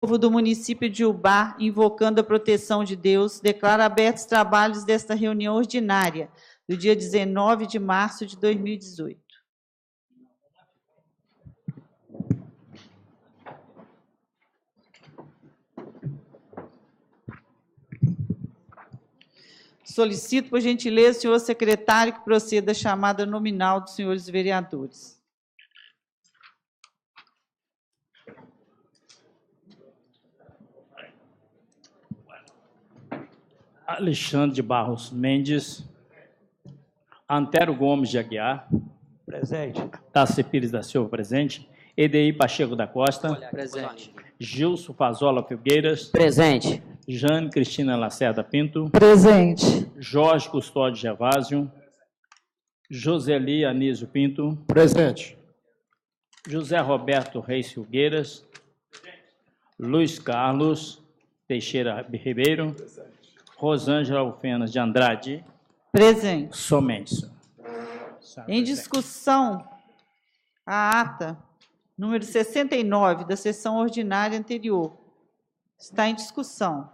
Povo do município de Ubá, invocando a proteção de Deus, declaro abertos os trabalhos desta reunião ordinária, do dia 19 de março de 2018. Solicito, por gentileza, senhor secretário, que proceda a chamada nominal dos senhores vereadores. Alexandre de Barros Mendes, Antero Gomes de Aguiar, Presente. Tassi Pires da Silva, presente. Edeir Pacheco da Costa, Presente. Gilson Fazola Filgueiras, Presente. Jane Cristina Lacerda Pinto, Presente. Jorge Custódio Gervásio, Joseli Anísio Pinto, Presente. José Roberto Reis Filgueiras, Luiz Carlos Teixeira Ribeiro, Rosângela Alfenas de Andrade, Presente. somente. Em discussão, a ata número 69 da sessão ordinária anterior está em discussão.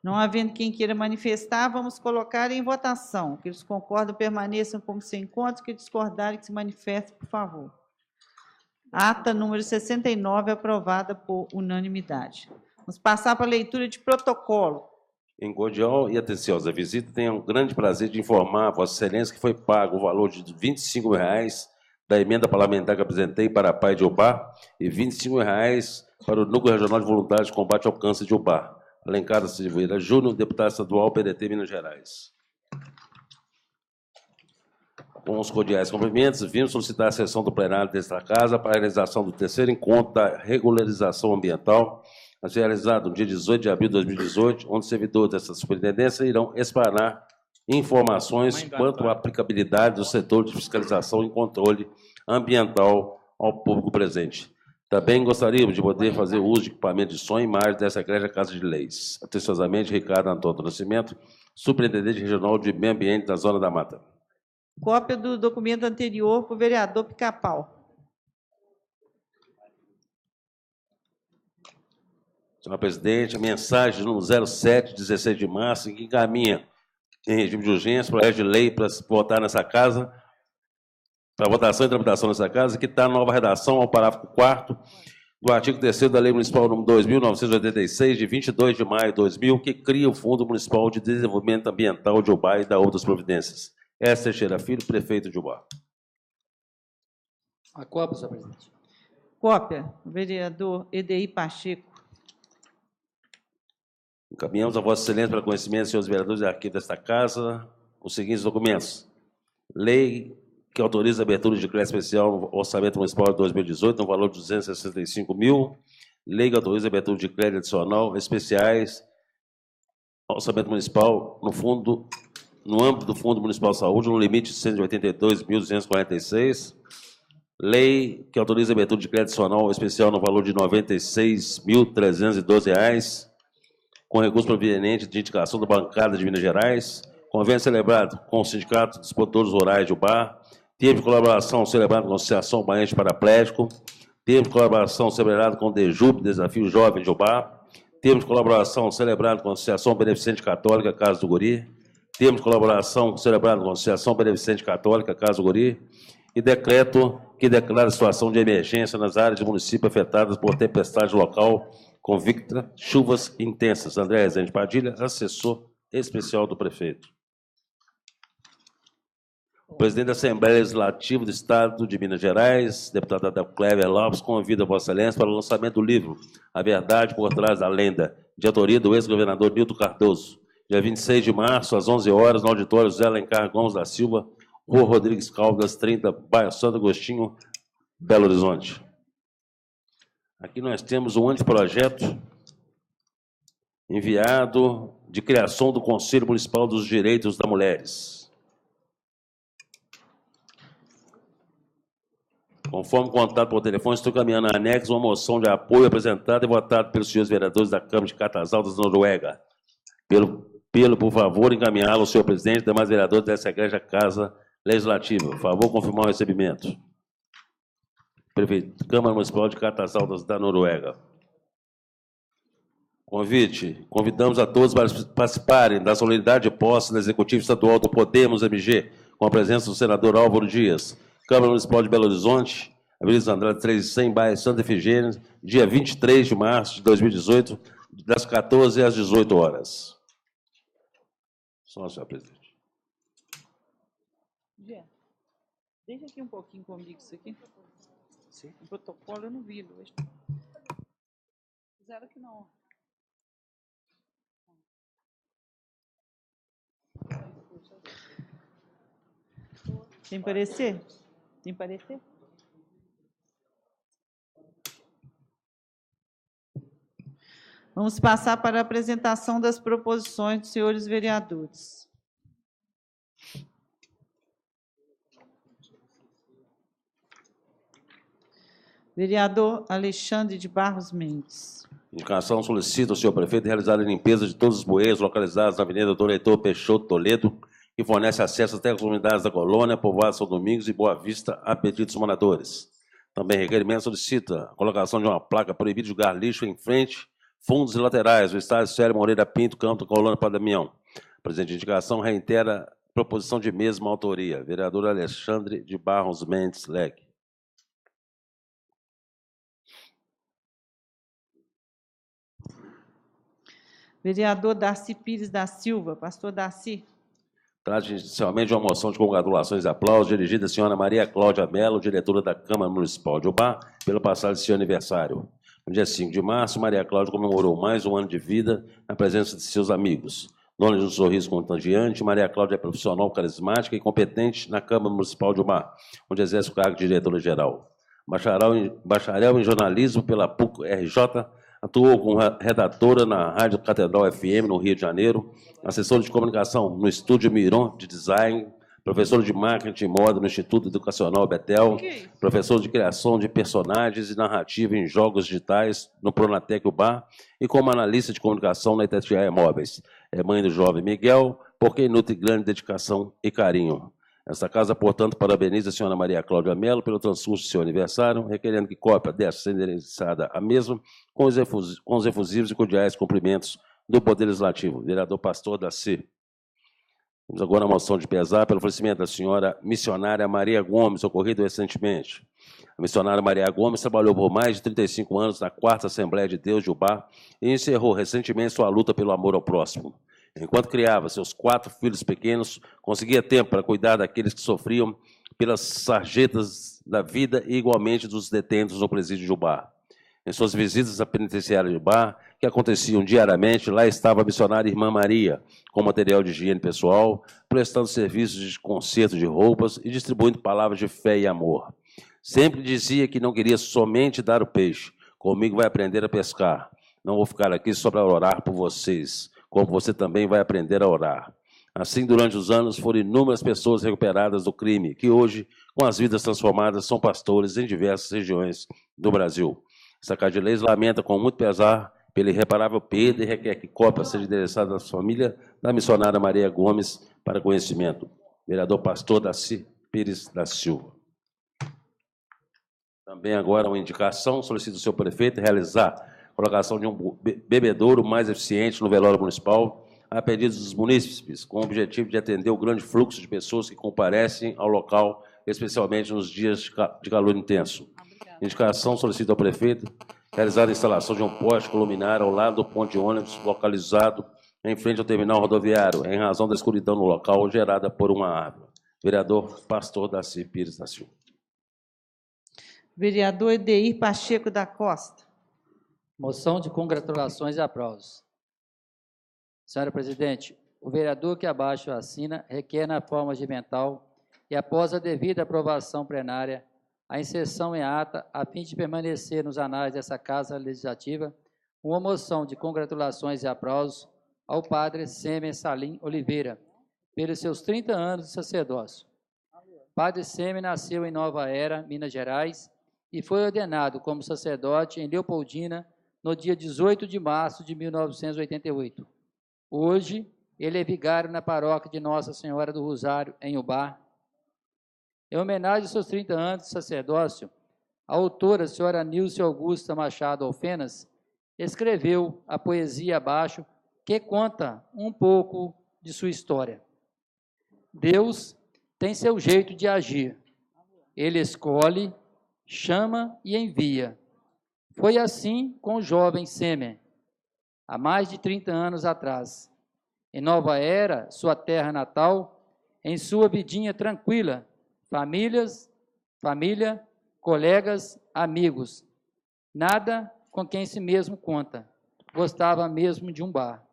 Não havendo quem queira manifestar, vamos colocar em votação. Aqueles que concordam permaneçam como se encontram, que discordarem que se manifestem, por favor. Ata número 69 aprovada por unanimidade. Vamos passar para a leitura de protocolo. Em cordial e atenciosa visita, tenho um grande prazer de informar a Vossa Excelência que foi pago o valor de R$ 25,00 da emenda parlamentar que apresentei para a PAI de Ubá e R$ 25,00 para o Núcleo Regional de Voluntários de Combate ao Câncer de Ubá. Alencar Silveira Júnior, deputado estadual, PDT, Minas Gerais. Com os cordiais cumprimentos, vimos solicitar a sessão do plenário desta Casa para a realização do terceiro encontro da regularização ambiental, a ser realizado no dia 18 de abril de 2018, onde servidores dessa superintendência irão explanar informações quanto à aplicabilidade do setor de fiscalização e controle ambiental ao público presente. Também gostaríamos de poder fazer uso de equipamento de som e imagem dessa Igreja Casa de Leis. Atenciosamente, Ricardo Antônio do Nascimento, superintendente regional de meio ambiente da Zona da Mata. Cópia do documento anterior para o vereador Pica-Pau. Senhor presidente, a mensagem no 07, 16 de março, em que encaminha em regime de urgência, projeto de lei para votar nessa casa, para votação e tramitação nessa casa, que está a nova redação ao parágrafo 4º do artigo 3º da Lei Municipal nº 2.986, de 22 de maio de 2000, que cria o Fundo Municipal de Desenvolvimento Ambiental de Ubá e da outras providências. S. Teixeira Filho, prefeito de Ubá. A cópia, senhor presidente. Cópia, vereador Edeir Pacheco. Encaminhamos a Vossa Excelência para conhecimento, senhores vereadores e arquivos desta Casa, os seguintes documentos. Lei que autoriza a abertura de crédito especial no Orçamento Municipal de 2018, no valor de R$ 265 mil. Lei que autoriza a abertura de crédito adicional especiais ao Orçamento Municipal no âmbito do Fundo Municipal de Saúde, no limite de R$ 182.246. Lei que autoriza a abertura de crédito adicional especial no valor de R$ 96.312, com recurso proveniente de indicação da bancada de Minas Gerais. Convênio celebrado com o Sindicato dos Produtores Rurais de Ubá. Termo de colaboração celebrado com a Associação Baiense Paraplégico. Termo de colaboração celebrado com o DEJUB, Desafio Jovem de Ubá. Termo de colaboração celebrado com a Associação Beneficente Católica, Casa do Guri. Termo de colaboração celebrado com a Associação Beneficente Católica, Casa do Guri. E decreto que declara a situação de emergência nas áreas de município afetadas por tempestade local convicta, chuvas intensas. André Rezende Padilha, assessor especial do prefeito. O presidente da Assembleia Legislativa do Estado de Minas Gerais, deputado Adel Clever Lopes, convida a Vossa Excelência para o lançamento do livro A Verdade por Trás da Lenda, de autoria do ex-governador Nilton Cardoso, dia 26 de março, às 11 horas, no auditório José Alencar Gomes da Silva, Rua Rodrigues Caldas, 30, bairro Santo Agostinho, Belo Horizonte. Aqui nós temos um anteprojeto enviado de criação do Conselho Municipal dos Direitos das Mulheres. Conforme contato por telefone, estou caminhando a anexo uma moção de apoio apresentada e votada pelos senhores vereadores da Câmara de Catas Altas, Noruega. Por favor, encaminhá-lo ao senhor presidente e demais vereadores dessa Igreja Casa Legislativa. Por favor, confirmar o recebimento. Prefeito, Câmara Municipal de Catas Altas da Noruega. Convidamos a todos para participarem da solenidade de posse da Executiva Estadual do Podemos MG, com a presença do senador Álvaro Dias, Câmara Municipal de Belo Horizonte, Avenida Andrade 300, bairro Santa Efigênia, dia 23 de março de 2018, das 14 às 18 horas. Só, senhor presidente. Deixa aqui um pouquinho comigo isso aqui. Sim. O protocolo eu não vi hoje. Fizeram aqui não. Tem parecer? Tem parecer? Vamos passar para a apresentação das proposições dos senhores vereadores. Vereador Alexandre de Barros Mendes. Indicação solicita ao senhor prefeito realizar a limpeza de todos os bueiros localizados na Avenida Dr. Heitor Peixoto Toledo, que fornece acesso até as comunidades da colônia, povoado São Domingos e Boa Vista, a pedido dos moradores. Também requerimento solicita a colocação de uma placa proibida de jogar lixo em frente, fundos e laterais do estádio Célio Moreira Pinto, campo da colônia Padre Damião. A presente indicação reitera proposição de mesma autoria. Vereador Alexandre de Barros Mendes Leque. Vereador Darcy Pires da Silva. Pastor Darcy. Trata-se inicialmente de uma moção de congratulações e aplausos dirigida à senhora Maria Cláudia Mello, diretora da Câmara Municipal de Ubá, pelo passado de seu aniversário. No dia 5 de março, Maria Cláudia comemorou mais um ano de vida na presença de seus amigos. Dona de um sorriso contagiante, Maria Cláudia é profissional carismática e competente na Câmara Municipal de Ubá, onde exerce o cargo de diretora-geral. Bacharel em jornalismo pela PUC-RJ, atuou como redatora na Rádio Catedral FM, no Rio de Janeiro, assessora de comunicação no Estúdio Miron de Design, professora de marketing e moda no Instituto Educacional Betel, professora de criação de personagens e narrativa em jogos digitais no Pronatec Ubá e como analista de comunicação na Itatiaia Móveis. É mãe do jovem Miguel, por quem nutre grande dedicação e carinho. Esta casa, portanto, parabeniza a senhora Maria Cláudia Mello pelo transcurso de seu aniversário, requerendo que cópia dessa seja endereçada à mesma com os efusivos e cordiais cumprimentos do Poder Legislativo. Vereador Pastor Darcy. Temos agora a moção de pesar pelo falecimento da senhora missionária Maria Gomes, ocorrido recentemente. A missionária Maria Gomes trabalhou por mais de 35 anos na 4ª Assembleia de Deus de Ubá e encerrou recentemente sua luta pelo amor ao próximo. Enquanto criava seus 4 filhos pequenos, conseguia tempo para cuidar daqueles que sofriam pelas sarjetas da vida e igualmente dos detentos no presídio de Ubá. Em suas visitas à penitenciária de Ubá, que aconteciam diariamente, lá estava a missionária Irmã Maria, com material de higiene pessoal, prestando serviços de conserto de roupas e distribuindo palavras de fé e amor. Sempre dizia que não queria somente dar o peixe. Comigo vai aprender a pescar. Não vou ficar aqui só para orar por vocês, como você também vai aprender a orar. Assim, durante os anos, foram inúmeras pessoas recuperadas do crime, que hoje, com as vidas transformadas, são pastores em diversas regiões do Brasil. Essa Casa de Leis lamenta com muito pesar pela irreparável perda e requer que cópia seja endereçada à família da missionária Maria Gomes para conhecimento. Vereador Pastor Darcy Pires da Silva. Também agora uma indicação, solicito ao senhor prefeito realizar a colocação de um bebedouro mais eficiente no velório municipal, a pedido dos munícipes, com o objetivo de atender o grande fluxo de pessoas que comparecem ao local, especialmente nos dias de calor intenso. Indicação solicita ao prefeito realizar a instalação de um poste luminário ao lado do ponto de ônibus localizado em frente ao terminal rodoviário, em razão da escuridão no local gerada por uma árvore. Vereador Pastor Darcy Pires da Silva. Vereador Edeir Pacheco da Costa. Moção de congratulações e aplausos. Senhora presidente, o vereador que abaixo assina requer na forma regimental e após a devida aprovação plenária, a inserção em ata, a fim de permanecer nos anais dessa Casa Legislativa, uma moção de congratulações e aplausos ao padre Sêmen Salim Oliveira, pelos seus 30 anos de sacerdócio. Padre Sêmen nasceu em Nova Era, Minas Gerais, e foi ordenado como sacerdote em Leopoldina no dia 18 de março de 1988. Hoje, ele é vigário na paróquia de Nossa Senhora do Rosário, em Ubá. Em homenagem aos seus 30 anos de sacerdócio, a autora, a senhora Nilce Augusta Machado Alfenas, escreveu a poesia abaixo, que conta um pouco de sua história. Deus tem seu jeito de agir. Ele escolhe, chama e envia. Foi assim com o jovem Sêmen, há mais de 30 anos atrás. Em Nova Era, sua terra natal, em sua vidinha tranquila, família, colegas, amigos. Nada com quem si mesmo conta. Gostava mesmo de um bar.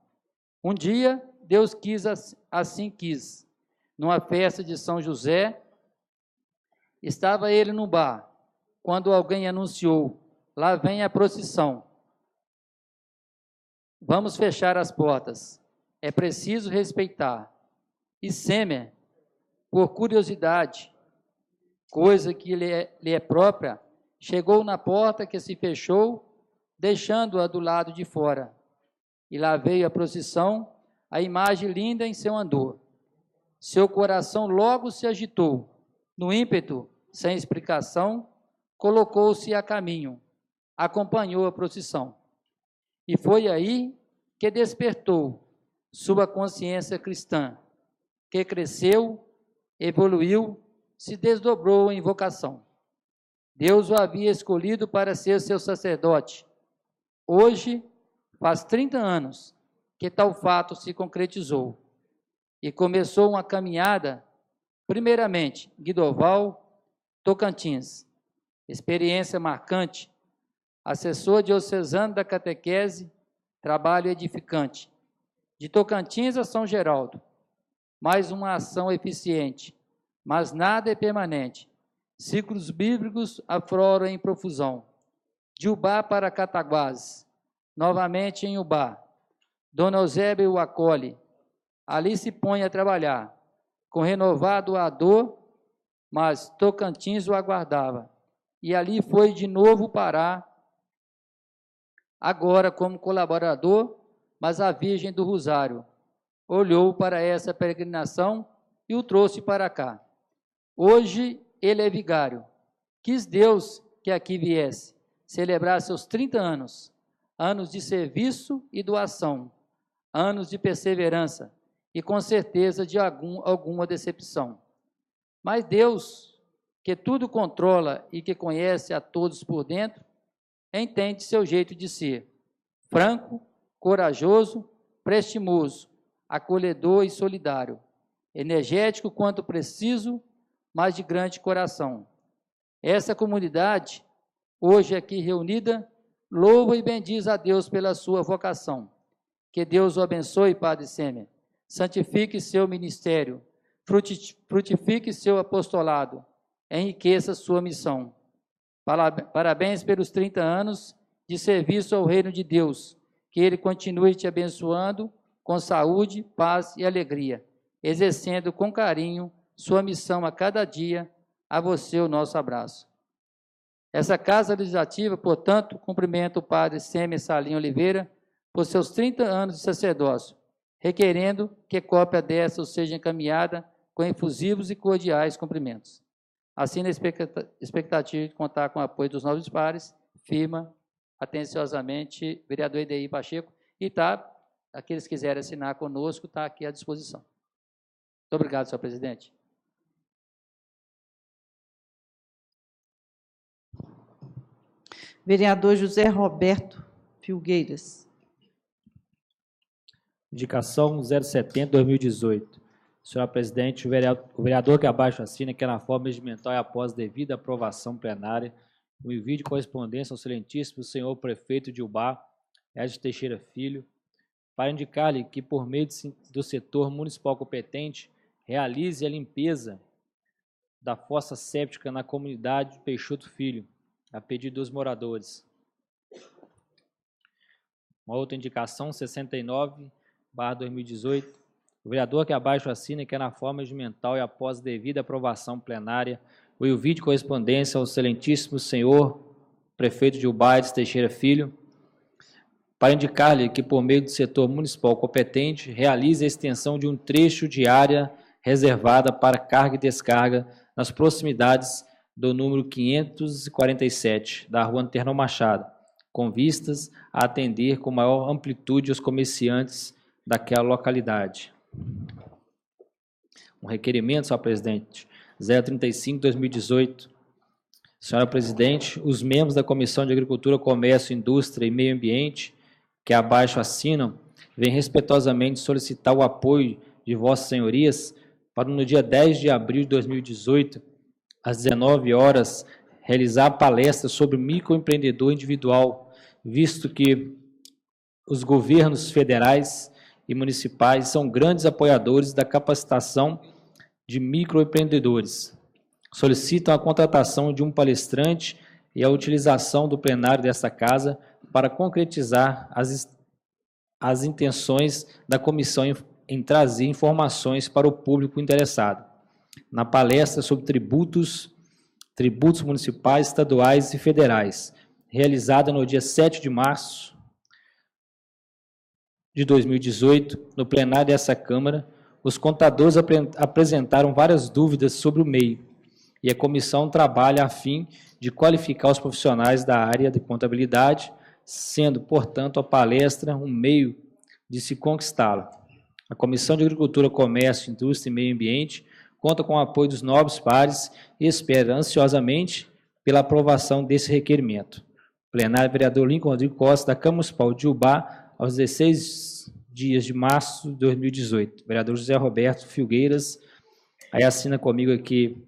Um dia, Deus assim quis. Numa festa de São José, estava ele no bar, quando alguém anunciou: lá vem a procissão. Vamos fechar as portas. É preciso respeitar. E Sêmen, por curiosidade, coisa que lhe é própria, chegou na porta que se fechou, deixando-a do lado de fora. E lá veio a procissão, a imagem linda em seu andor. Seu coração logo se agitou. No ímpeto, sem explicação, colocou-se a caminho, acompanhou a procissão. E foi aí que despertou sua consciência cristã, que cresceu, evoluiu, se desdobrou em vocação. Deus o havia escolhido para ser seu sacerdote. Hoje, faz 30 anos que tal fato se concretizou e começou uma caminhada, primeiramente, Guidoval, Tocantins, experiência marcante, assessor diocesano da catequese, trabalho edificante. De Tocantins a São Geraldo, mais uma ação eficiente, mas nada é permanente. Ciclos bíblicos afloram em profusão. De Ubá para Cataguases, novamente em Ubá. Dona Eusébia o acolhe. Ali se põe a trabalhar, com renovado ardor, mas Tocantins o aguardava. E ali foi de novo parar, agora como colaborador, mas a Virgem do Rosário olhou para essa peregrinação e o trouxe para cá. Hoje ele é vigário. Quis Deus que aqui viesse celebrar seus 30 anos, anos de serviço e doação, anos de perseverança e com certeza de alguma decepção. Mas Deus, que tudo controla e que conhece a todos por dentro, entende seu jeito de ser, franco, corajoso, prestimoso, acolhedor e solidário, energético quanto preciso, mas de grande coração. Essa comunidade, hoje aqui reunida, louva e bendiz a Deus pela sua vocação. Que Deus o abençoe, Padre Sêmen, santifique seu ministério, frutifique seu apostolado, enriqueça sua missão. Parabéns pelos 30 anos de serviço ao reino de Deus, que Ele continue te abençoando com saúde, paz e alegria, exercendo com carinho sua missão a cada dia. A você o nosso abraço. Essa Casa Legislativa, portanto, cumprimenta o Padre Sêmen Salim Oliveira por seus 30 anos de sacerdócio, requerendo que cópia dessa seja encaminhada com efusivos e cordiais cumprimentos. Assim, na expectativa de contar com o apoio dos nobres pares, firma atenciosamente vereador EDI Pacheco, e aqueles que quiserem assinar conosco, está aqui à disposição. Muito obrigado, senhor presidente. Vereador José Roberto Filgueiras. Indicação 070/2018. Senhora presidente, o vereador que abaixo assina, que é na forma regimental e após devida aprovação plenária, o envio de correspondência ao excelentíssimo senhor prefeito de Ubá, Edson Teixeira Filho, para indicar-lhe que, por meio do setor municipal competente, realize a limpeza da fossa séptica na comunidade de Peixoto Filho, a pedido dos moradores. Uma outra indicação, 69/2018. O vereador que abaixo assina, que é na forma regimental e após devida aprovação plenária, o envio de correspondência ao excelentíssimo senhor prefeito de Ubá, Edson Teixeira Filho, para indicar-lhe que, por meio do setor municipal competente, realize a extensão de um trecho de área reservada para carga e descarga nas proximidades do número 547 da rua Antero Machado, com vistas a atender com maior amplitude os comerciantes daquela localidade. Um requerimento, senhor presidente, 035/2018. Senhora presidente, os membros da Comissão de Agricultura, Comércio, Indústria e Meio Ambiente, que abaixo assinam, vêm respeitosamente solicitar o apoio de vossas senhorias para, no dia 10 de abril de 2018, às 19 horas, realizar a palestra sobre microempreendedor individual, visto que os governos federais e municipais são grandes apoiadores da capacitação de microempreendedores. Solicitam a contratação de um palestrante e a utilização do plenário desta casa para concretizar as intenções da comissão em trazer informações para o público interessado. Na palestra sobre tributos municipais, estaduais e federais, realizada no dia 7 de março de 2018, no plenário dessa Câmara, os contadores apresentaram várias dúvidas sobre o meio, e a comissão trabalha a fim de qualificar os profissionais da área de contabilidade, sendo, portanto, a palestra um meio de se conquistá-la. A Comissão de Agricultura, Comércio, Indústria e Meio Ambiente conta com o apoio dos nobres pares e espera ansiosamente pela aprovação desse requerimento. Plenário, vereador Lincoln Rodrigo Costa, da Câmara Municipal de Ubá, aos 16 dias de março de 2018. Vereador José Roberto Filgueiras, aí assina comigo aqui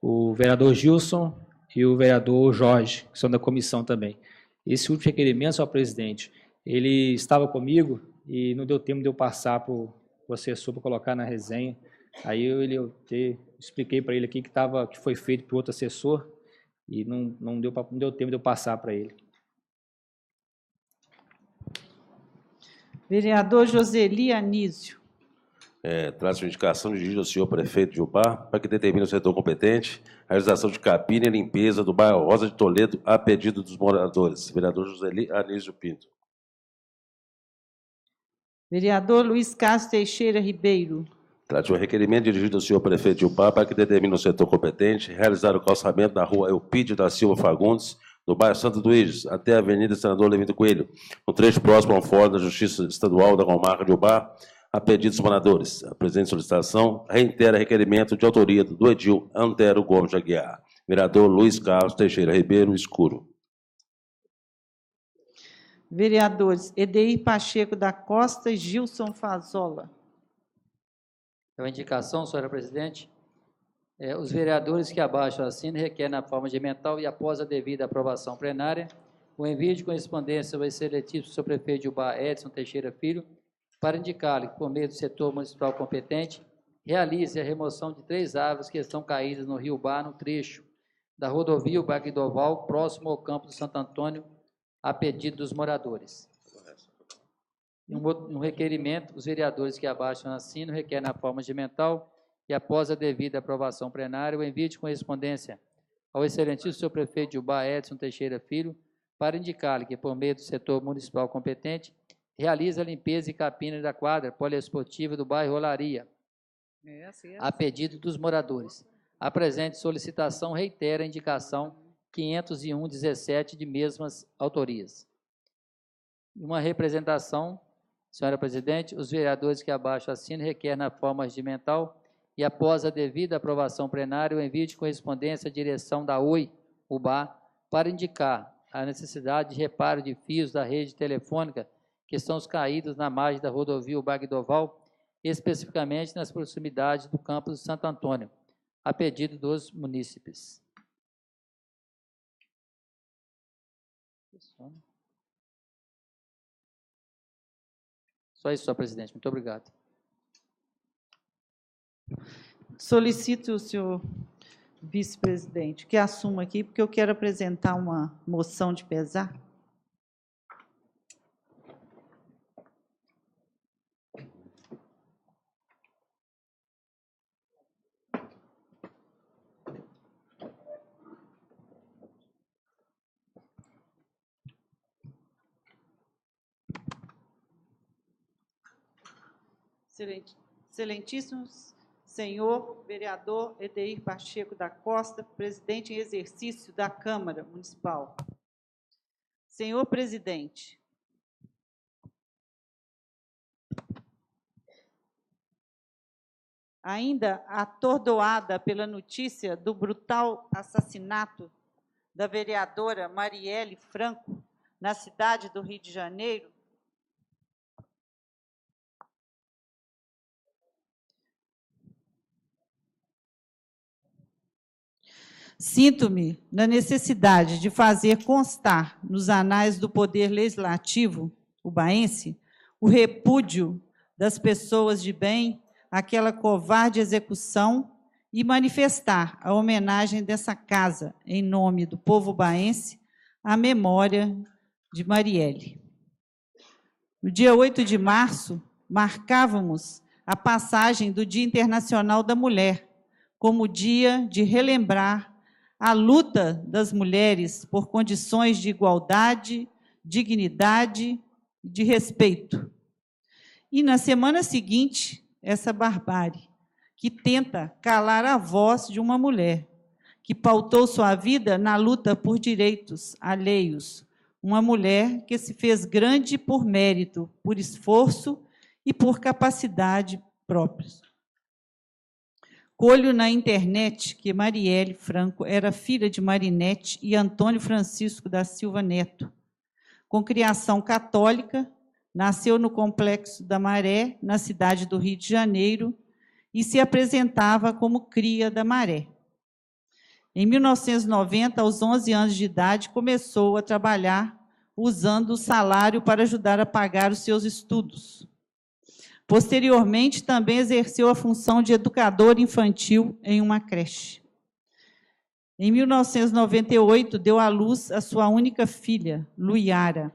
o vereador Gilson e o vereador Jorge, que são da comissão também. Esse último requerimento, senhor presidente, ele estava comigo e não deu tempo de eu passar para o assessor para colocar na resenha. Aí eu expliquei para ele aqui que foi feito por outro assessor e não deu tempo de eu passar para ele. Vereador Joseli Anísio. Traz-se uma indicação dirigida ao senhor prefeito de Ubá para que determine o setor competente a realização de capina e limpeza do bairro Rosa de Toledo a pedido dos moradores. Vereador Joseli Anísio Pinto. Vereador Luiz Carlos Teixeira Ribeiro. Trate um requerimento dirigido ao senhor prefeito de Ubá para que determine o setor competente realizar o calçamento da rua Eupídio da Silva Fagundes, do bairro Santo Luís, até a Avenida Senador Levín do Coelho, no trecho próximo ao Fórum da Justiça Estadual da Comarca de Ubá, a pedido dos moradores. A presente solicitação reitera requerimento de autoria do edil Antero Gomes de Aguiar. Vereador Luiz Carlos Teixeira Ribeiro, Escuro. Vereadores Edeir Pacheco da Costa e Gilson Fazola. É uma indicação, senhora presidente. Os vereadores que abaixo assinam requerem na forma de mental e após a devida aprovação plenária, o envio de correspondência ao excelentíssimo senhor prefeito de Ubá, Edson Teixeira Filho, para indicar-lhe que, por meio do setor municipal competente, realize a remoção de 3 árvores que estão caídas no Rio Ubá, no trecho da rodovia Ubá-Guidoval, próximo ao campo do Santo Antônio, a pedido dos moradores. Um requerimento, os vereadores que abaixo assinam requerem na forma regimental e, após a devida aprovação plenária, o envio de correspondência ao excelentíssimo senhor prefeito de Ubá, Edson Teixeira Filho, para indicar-lhe que, por meio do setor municipal competente, realiza a limpeza e capina da quadra poliesportiva do bairro Olaria, a pedido dos moradores. A presente solicitação reitera a indicação 501/17 de mesmas autorias. Uma representação, senhora presidente, os vereadores que abaixo assinam requerem na forma regimental e, após a devida aprovação plenária, o envio de correspondência à direção da OI, Ubá, para indicar a necessidade de reparo de fios da rede telefônica que estão caídos na margem da rodovia Ubá-Guidoval, especificamente nas proximidades do campus de Santo Antônio, a pedido dos munícipes. Só isso, senhor presidente. Muito obrigado. Solicito o senhor vice-presidente que assuma aqui, porque eu quero apresentar uma moção de pesar. Excelentíssimo senhor vereador Edeir Pacheco da Costa, presidente em exercício da Câmara Municipal. Senhor presidente, ainda atordoada pela notícia do brutal assassinato da vereadora Marielle Franco, na cidade do Rio de Janeiro, sinto-me na necessidade de fazer constar nos anais do Poder Legislativo ubaense o repúdio das pessoas de bem àquela covarde execução e manifestar a homenagem dessa casa, em nome do povo ubaense, à memória de Marielle. No dia 8 de março, marcávamos a passagem do Dia Internacional da Mulher, como dia de relembrar a luta das mulheres por condições de igualdade, dignidade e de respeito. E, na semana seguinte, essa barbárie, que tenta calar a voz de uma mulher, que pautou sua vida na luta por direitos alheios, uma mulher que se fez grande por mérito, por esforço e por capacidade próprias. Colho na internet que Marielle Franco era filha de Marinete e Antônio Francisco da Silva Neto. Com criação católica, nasceu no Complexo da Maré, na cidade do Rio de Janeiro, e se apresentava como cria da Maré. Em 1990, aos 11 anos de idade, começou a trabalhar usando o salário para ajudar a pagar os seus estudos. Posteriormente, também exerceu a função de educador infantil em uma creche. Em 1998, deu à luz a sua única filha, Luiara.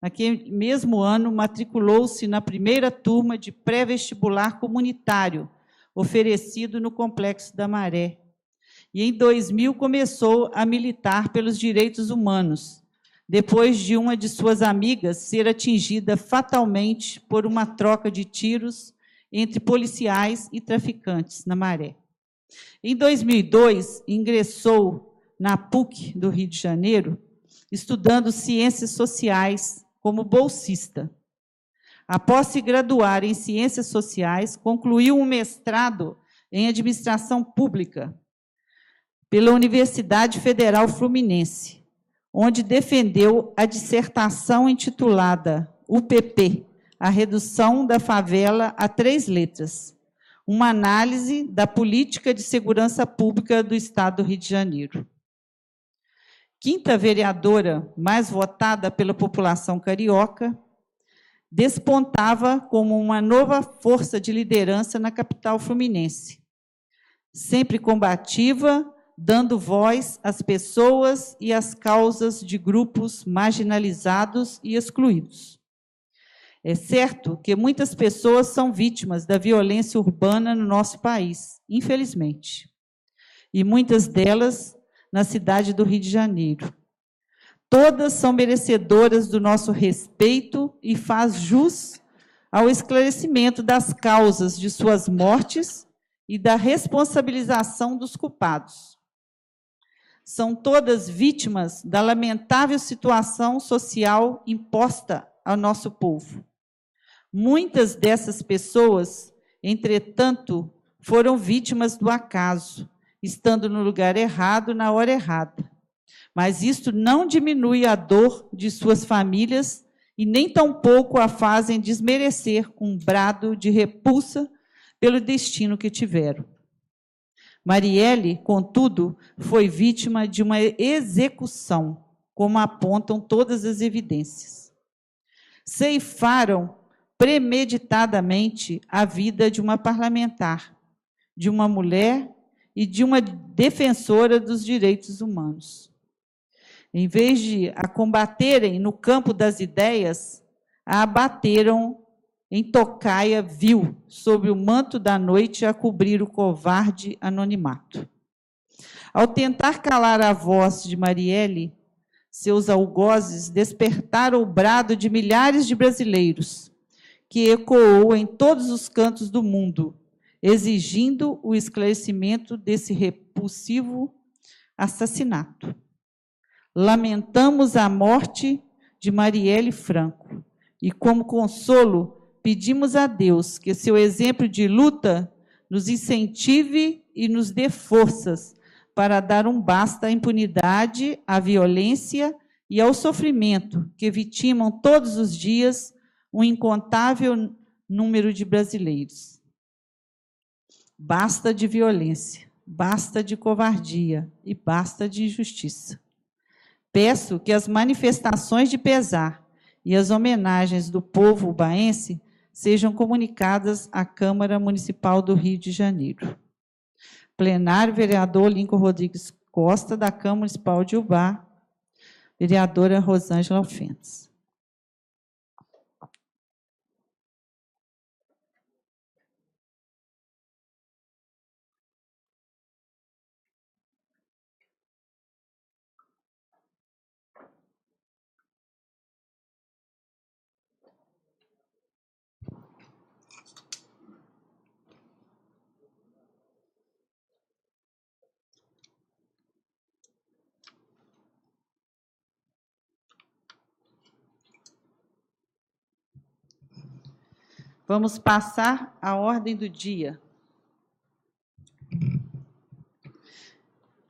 Naquele mesmo ano, matriculou-se na primeira turma de pré-vestibular comunitário, oferecido no Complexo da Maré. E, em 2000, começou a militar pelos direitos humanos, depois de uma de suas amigas ser atingida fatalmente por uma troca de tiros entre policiais e traficantes na Maré. Em 2002, ingressou na PUC do Rio de Janeiro, estudando Ciências Sociais como bolsista. Após se graduar em Ciências Sociais, concluiu um mestrado em Administração Pública pela Universidade Federal Fluminense, onde defendeu a dissertação intitulada UPP, a redução da favela a 3 letras, uma análise da política de segurança pública do Estado do Rio de Janeiro. Quinta vereadora mais votada pela população carioca, despontava como uma nova força de liderança na capital fluminense, sempre combativa, dando voz às pessoas e às causas de grupos marginalizados e excluídos. É certo que muitas pessoas são vítimas da violência urbana no nosso país, infelizmente, e muitas delas na cidade do Rio de Janeiro. Todas são merecedoras do nosso respeito e faz jus ao esclarecimento das causas de suas mortes e da responsabilização dos culpados. São todas vítimas da lamentável situação social imposta ao nosso povo. Muitas dessas pessoas, entretanto, foram vítimas do acaso, estando no lugar errado, na hora errada. Mas isto não diminui a dor de suas famílias e nem tampouco a fazem desmerecer um brado de repulsa pelo destino que tiveram. Marielle, contudo, foi vítima de uma execução, como apontam todas as evidências. Ceifaram premeditadamente a vida de uma parlamentar, de uma mulher e de uma defensora dos direitos humanos. Em vez de a combaterem no campo das ideias, a abateram em tocaia vil, sobre o manto da noite a cobrir o covarde anonimato. Ao tentar calar a voz de Marielle, seus algozes despertaram o brado de milhares de brasileiros, que ecoou em todos os cantos do mundo, exigindo o esclarecimento desse repulsivo assassinato. lamentamos a morte de Marielle Franco e, como consolo, pedimos a Deus que seu exemplo de luta nos incentive e nos dê forças para dar um basta à impunidade, à violência e ao sofrimento que vitimam todos os dias um incontável número de brasileiros. Basta de violência, basta de covardia e basta de injustiça. Peço que as manifestações de pesar e as homenagens do povo ubaense sejam comunicadas à Câmara Municipal do Rio de Janeiro. Plenário, vereador Lincoln Rodrigues Costa, da Câmara Municipal de Ubá, vereadora Rosângela Alfenas. Vamos passar à ordem do dia.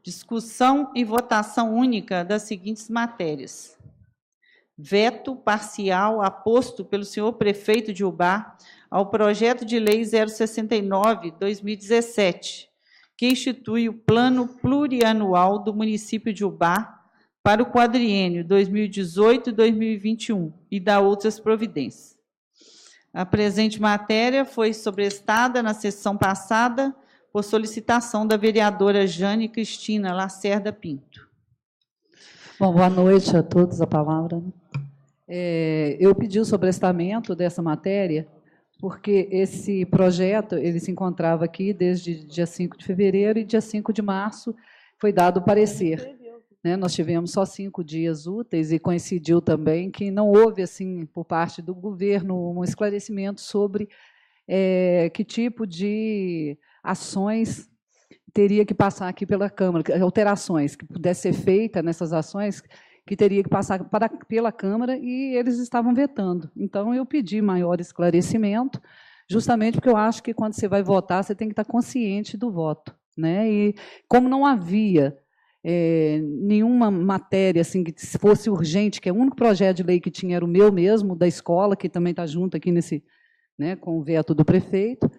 Discussão e votação única das seguintes matérias. Veto parcial aposto pelo senhor prefeito de Ubá ao projeto de lei 069/2017, que institui o plano plurianual do município de Ubá para o quadriênio 2018-2021 e dá outras providências. A presente matéria foi sobrestada na sessão passada por solicitação da vereadora Jane Cristina Lacerda Pinto. Bom, boa noite a todos, a palavra. Eu pedi o sobrestamento dessa matéria porque esse projeto ele se encontrava aqui desde dia 5 de fevereiro e dia 5 de março foi dado o parecer. Nós tivemos só 5 dias úteis e coincidiu também que não houve, assim, por parte do governo, um esclarecimento sobre que tipo de ações teria que passar aqui pela Câmara, alterações que pudessem ser feitas nessas ações, que teria que passar pela Câmara, e eles estavam vetando. Então, eu pedi maior esclarecimento, justamente porque eu acho que, quando você vai votar, você tem que estar consciente do voto. E, como não havia nenhuma matéria assim, que fosse urgente, que é o único projeto de lei que tinha era o meu mesmo, da escola, que também está junto aqui nesse, com o veto do prefeito,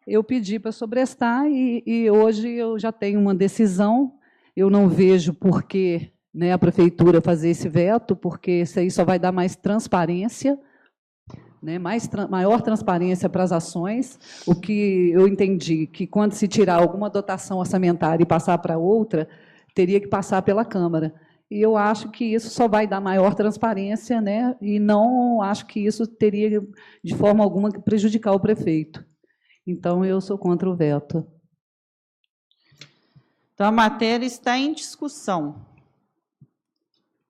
eu pedi para sobrestar e hoje eu já tenho uma decisão. Eu não vejo por que a prefeitura fazer esse veto, porque isso aí só vai dar mais transparência, maior transparência para as ações. O que eu entendi, que quando se tirar alguma dotação orçamentária e passar para outra, teria que passar pela Câmara. E eu acho que isso só vai dar maior transparência, e não acho que isso teria, de forma alguma, que prejudicar o prefeito. Então, eu sou contra o veto. Então, a matéria está em discussão.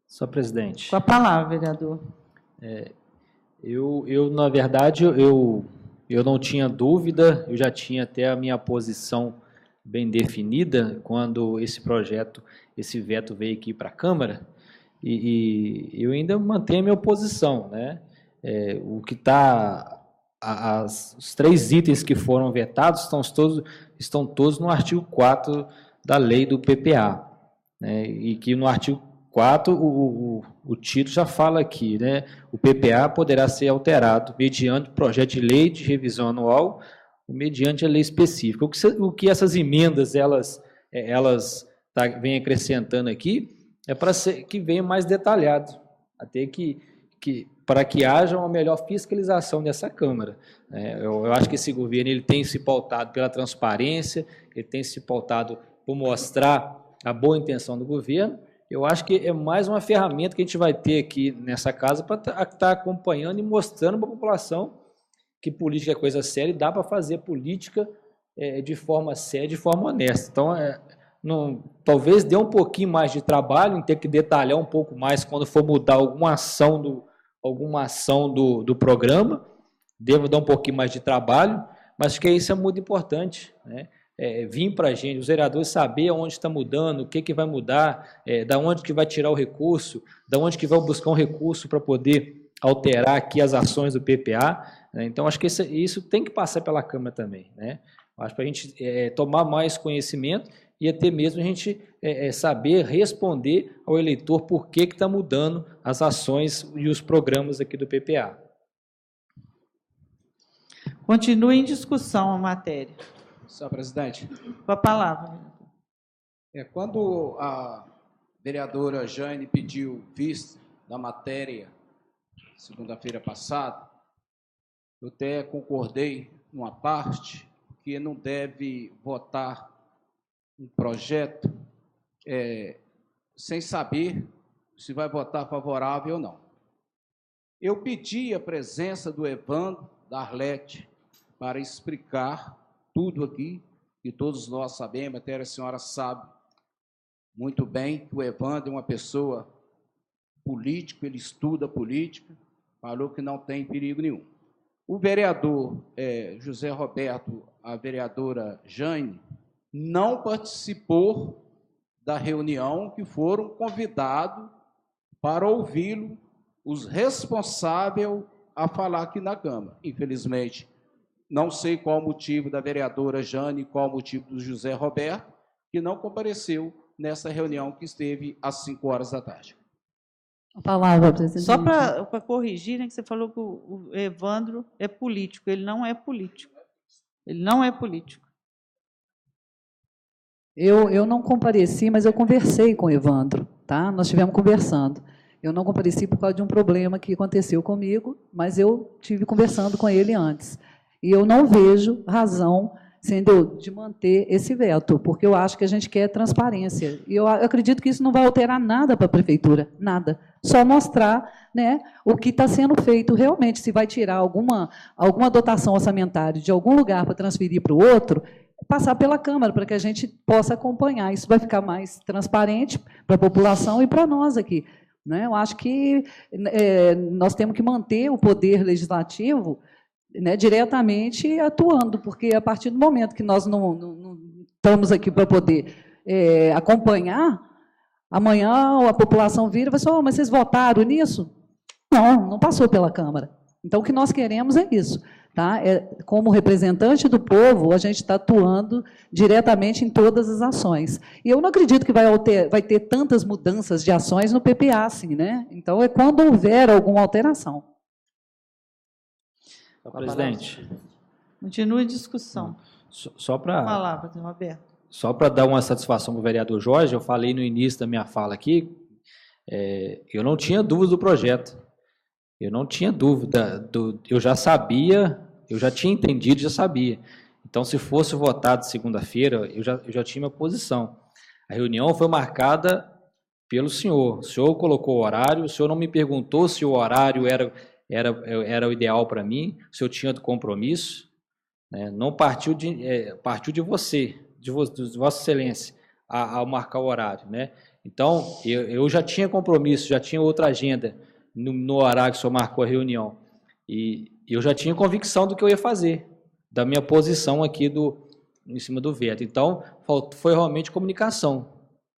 Senhor presidente. Com a palavra, vereador. Na verdade, eu não tinha dúvida, eu já tinha até a minha posição bem definida quando esse veto veio aqui para a Câmara, e eu ainda mantenho a minha posição. O que está, os 3 itens que foram vetados estão todos no artigo 4 da lei do PPA, e que no artigo 4 o título já fala aqui, o PPA poderá ser alterado mediante projeto de lei de revisão anual mediante a lei específica. O que essas emendas elas vêm acrescentando aqui é para que venha mais detalhado, até para que haja uma melhor fiscalização dessa Câmara. Eu acho que esse governo ele tem se pautado pela transparência, ele tem se pautado por mostrar a boa intenção do governo. Eu acho que é mais uma ferramenta que a gente vai ter aqui nessa casa para estar acompanhando e mostrando para a população que política é coisa séria e dá para fazer política de forma séria, de forma honesta. Então, talvez dê um pouquinho mais de trabalho, em ter que detalhar um pouco mais quando for mudar alguma ação do programa, deva dar um pouquinho mais de trabalho, mas que isso é muito importante, vir para a gente, os vereadores saber onde está mudando, o que vai mudar, da onde que vai tirar o recurso, da onde que vai buscar um recurso para poder alterar aqui as ações do PPA, né? Então, acho que isso tem que passar pela Câmara também, né? Acho que para a gente tomar mais conhecimento e até mesmo a gente saber responder ao eleitor por que está mudando as ações e os programas aqui do PPA. Continua em discussão a matéria. Senhor presidente, Com a palavra. quando a vereadora Jane pediu vista da matéria segunda-feira passada, eu até concordei numa parte que não deve votar um projeto sem saber se vai votar favorável ou não. Eu pedi a presença do Evandro, da Arlete, para explicar tudo aqui, que todos nós sabemos, até a senhora sabe muito bem que o Evandro é uma pessoa política, ele estuda política, falou que não tem perigo nenhum. O vereador José Roberto, a vereadora Jane, não participou da reunião que foram convidados para ouvi-lo os responsáveis a falar aqui na Câmara. Infelizmente, não sei qual o motivo da vereadora Jane e qual o motivo do José Roberto, que não compareceu nessa reunião que esteve às 5 horas da tarde. A palavra, presidente. Só para corrigir, né, que você falou que o Evandro é político. Ele não é político. Ele não é político. Eu não compareci, mas eu conversei com o Evandro, tá? Nós estivemos conversando. Eu não compareci por causa de um problema que aconteceu comigo, mas eu tive conversando com ele antes. E eu não vejo razão, entendeu, de manter esse veto, porque eu acho que a gente quer transparência. E eu acredito que isso não vai alterar nada para a prefeitura, nada. Só mostrar, né, o que está sendo feito realmente. Se vai tirar alguma dotação orçamentária de algum lugar para transferir para o outro, passar pela Câmara, para que a gente possa acompanhar. Isso vai ficar mais transparente para a população e para nós aqui, né? Eu acho que nós temos que manter o poder legislativo, né, diretamente atuando, porque a partir do momento que nós não estamos aqui para poder acompanhar, amanhã a população vira e vai falar, mas vocês votaram nisso? Não passou pela Câmara. Então, o que nós queremos é isso. Tá? Como representante do povo, a gente está atuando diretamente em todas as ações. E eu não acredito que vai ter tantas mudanças de ações no PPA, assim, né? Então, é quando houver alguma alteração. Presidente. Continue em discussão. Só para... Palavra, Roberto. Só para dar uma satisfação para o vereador Jorge, eu falei no início da minha fala aqui, eu não tinha dúvida do projeto. Eu não tinha dúvida, eu já sabia, eu já tinha entendido, já sabia. Então, se fosse votado segunda-feira, eu já tinha minha posição. A reunião foi marcada pelo senhor. O senhor colocou o horário, o senhor não me perguntou se o horário era o ideal para mim, se eu tinha compromisso, né? Não partiu de você, de Vossa Excelência, ao marcar o horário, né? Então, eu já tinha compromisso, já tinha outra agenda no horário que o senhor marcou a reunião. E eu já tinha convicção do que eu ia fazer, da minha posição aqui em cima do veto. Então, foi realmente comunicação.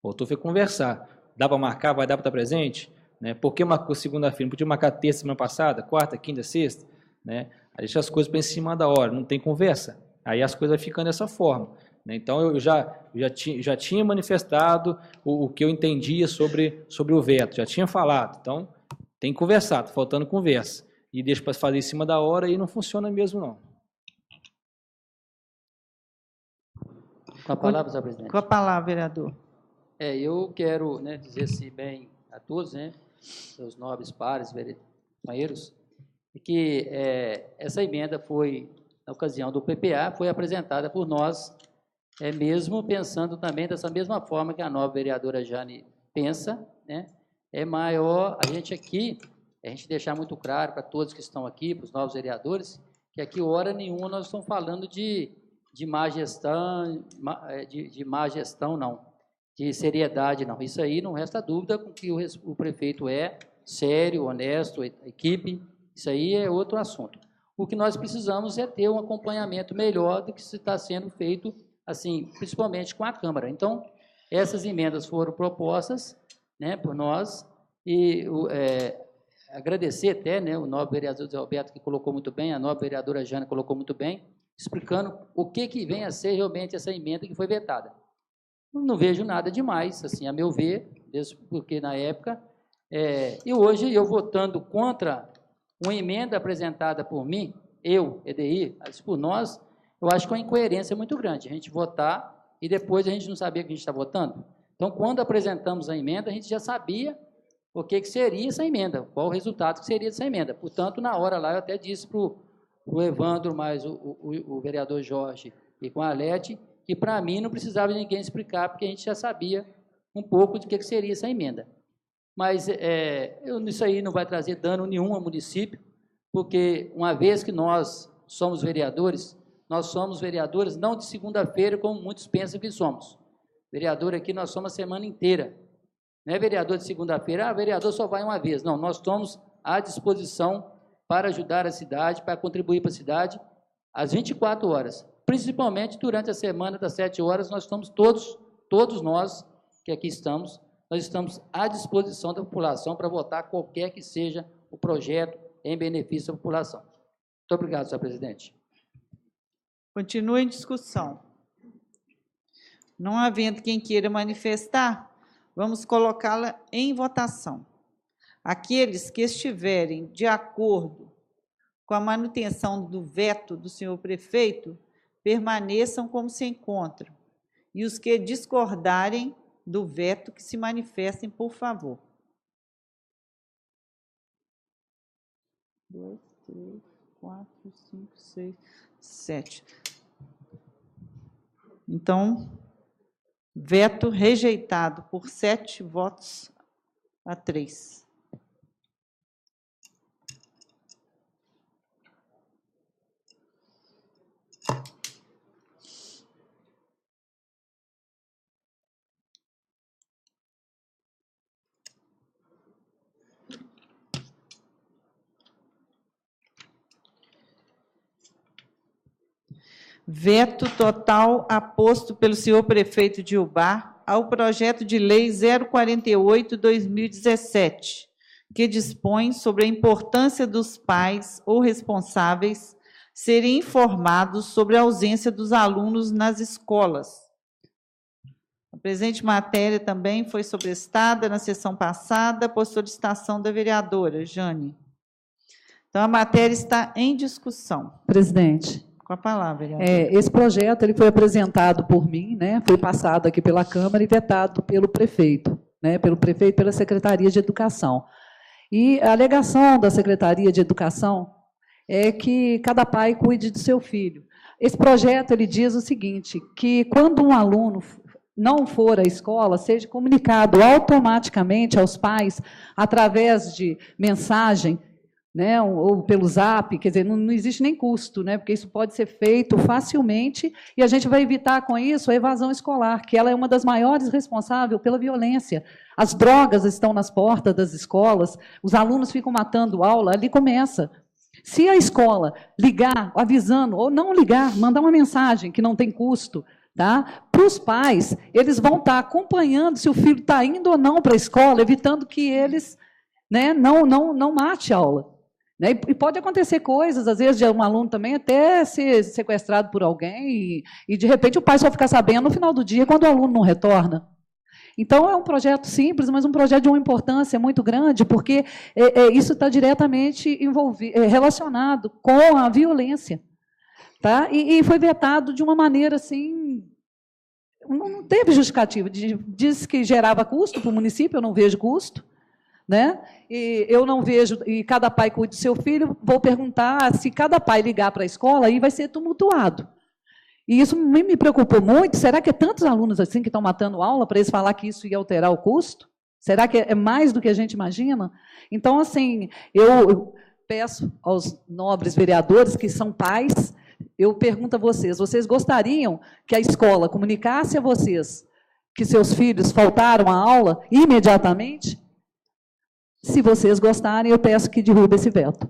Faltou foi conversar. Dá para marcar? Vai dar para estar presente? Né? Por que marcou segunda-feira? Não podia marcar terça, semana passada? Quarta, quinta, sexta? Né? Aí deixa as coisas para em cima da hora, não tem conversa. Aí as coisas ficam dessa forma. Né? Então, eu já tinha manifestado o que eu entendia sobre o veto, já tinha falado. Então, tem que conversar, está faltando conversa. E deixa para fazer em cima da hora e não funciona mesmo, não. Com a palavra, senhor presidente. Com a palavra, vereador. Eu quero, né, dizer-se bem a todos, né, seus nobres pares, companheiros, que essa emenda foi, na ocasião do PPA, foi apresentada por nós, mesmo pensando também dessa mesma forma que a nova vereadora Jane pensa, né, é maior a gente deixar muito claro para todos que estão aqui, para os novos vereadores, que aqui, hora nenhuma, nós estamos falando de má gestão, não, de seriedade, não. Isso aí não resta dúvida com que o prefeito é sério, honesto, equipe, isso aí é outro assunto. O que nós precisamos é ter um acompanhamento melhor do que está sendo feito assim, principalmente com a Câmara. Então, essas emendas foram propostas, né, por nós, e agradecer até, né, o nobre vereador Zé Alberto, que colocou muito bem, a nobre vereadora Jana colocou muito bem, explicando o que vem a ser realmente essa emenda que foi vetada. Não vejo nada demais, assim, a meu ver, mesmo porque na época, e hoje eu votando contra uma emenda apresentada por mim, eu, EDI, por nós, eu acho que é uma incoerência muito grande, a gente votar e depois a gente não sabia que a gente está votando. Então, quando apresentamos a emenda, a gente já sabia o que seria essa emenda, qual o resultado que seria dessa emenda. Portanto, na hora lá, eu até disse para o Evandro, mais o vereador Jorge e com a Alete, que para mim não precisava de ninguém explicar, porque a gente já sabia um pouco de que seria essa emenda. Mas isso aí não vai trazer dano nenhum ao município, porque uma vez que nós somos vereadores não de segunda-feira, como muitos pensam que somos. Vereador aqui, nós somos a semana inteira. Não é vereador de segunda-feira, vereador só vai uma vez. Não, nós estamos à disposição para ajudar a cidade, para contribuir para a cidade, às 24 horas. Principalmente durante a semana das 7 horas, nós estamos todos nós que aqui estamos, nós estamos à disposição da população para votar qualquer que seja o projeto em benefício da população. Muito obrigado, senhor presidente. Continua em discussão. Não havendo quem queira manifestar, vamos colocá-la em votação. Aqueles que estiverem de acordo com a manutenção do veto do senhor prefeito, permaneçam como se encontram. E os que discordarem do veto, que se manifestem, por favor. 2, 3, 4, 5, 6, 7. Então, veto rejeitado por 7 votos a 3. Veto total aposto pelo senhor prefeito de Ubá ao projeto de lei 048/2017, que dispõe sobre a importância dos pais ou responsáveis serem informados sobre a ausência dos alunos nas escolas. A presente matéria também foi sobrestada na sessão passada por solicitação da vereadora Jane. Então, a matéria está em discussão. Presidente. Com a palavra, vereadora. Esse projeto ele foi apresentado por mim, né, foi passado aqui pela Câmara e vetado pelo prefeito, né, pelo prefeito e pela Secretaria de Educação. E a alegação da Secretaria de Educação é que cada pai cuide do seu filho. Esse projeto ele diz o seguinte, que quando um aluno não for à escola, seja comunicado automaticamente aos pais através de mensagem, né, ou pelo Zap, quer dizer, não existe nem custo, né, porque isso pode ser feito facilmente e a gente vai evitar com isso a evasão escolar, que ela é uma das maiores responsáveis pela violência. As drogas estão nas portas das escolas, os alunos ficam matando aula, ali começa. Se a escola ligar, avisando, ou não ligar, mandar uma mensagem que não tem custo, tá? Para os pais, eles vão estar acompanhando se o filho está indo ou não para a escola, evitando que eles, né, não mate a aula. Né? E pode acontecer coisas, às vezes, de um aluno também até ser sequestrado por alguém e, de repente, o pai só ficar sabendo no final do dia, quando o aluno não retorna. Então, é um projeto simples, mas um projeto de uma importância muito grande, porque isso está diretamente relacionado com a violência. Tá? E foi vetado de uma maneira assim, não teve justificativa. Diz que gerava custo para o município, eu não vejo custo. Né? E eu não vejo, e cada pai cuida do seu filho, vou perguntar se cada pai ligar para a escola, aí vai ser tumultuado. E isso me preocupou muito, será que é tantos alunos assim que estão matando aula para eles falar que isso ia alterar o custo? Será que é mais do que a gente imagina? Então, assim, eu peço aos nobres vereadores que são pais, eu pergunto a vocês, vocês gostariam que a escola comunicasse a vocês que seus filhos faltaram à aula imediatamente? Se vocês gostarem, eu peço que derrube esse veto.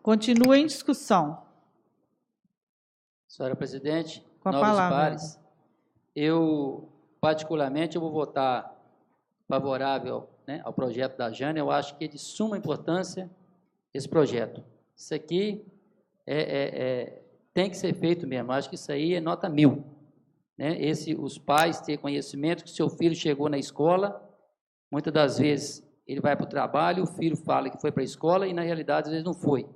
Continua em discussão. Senhora presidente, Com a nobres palavra. pares, eu, particularmente, eu vou votar favorável, né, ao projeto da Jane. Eu acho que é de suma importância esse projeto. Isso aqui tem que ser feito mesmo. Eu acho que isso aí é nota 1000. Né? Os pais ter conhecimento que seu filho chegou na escola, muitas das vezes ele vai para o trabalho, o filho fala que foi para a escola e, na realidade, às vezes não foi.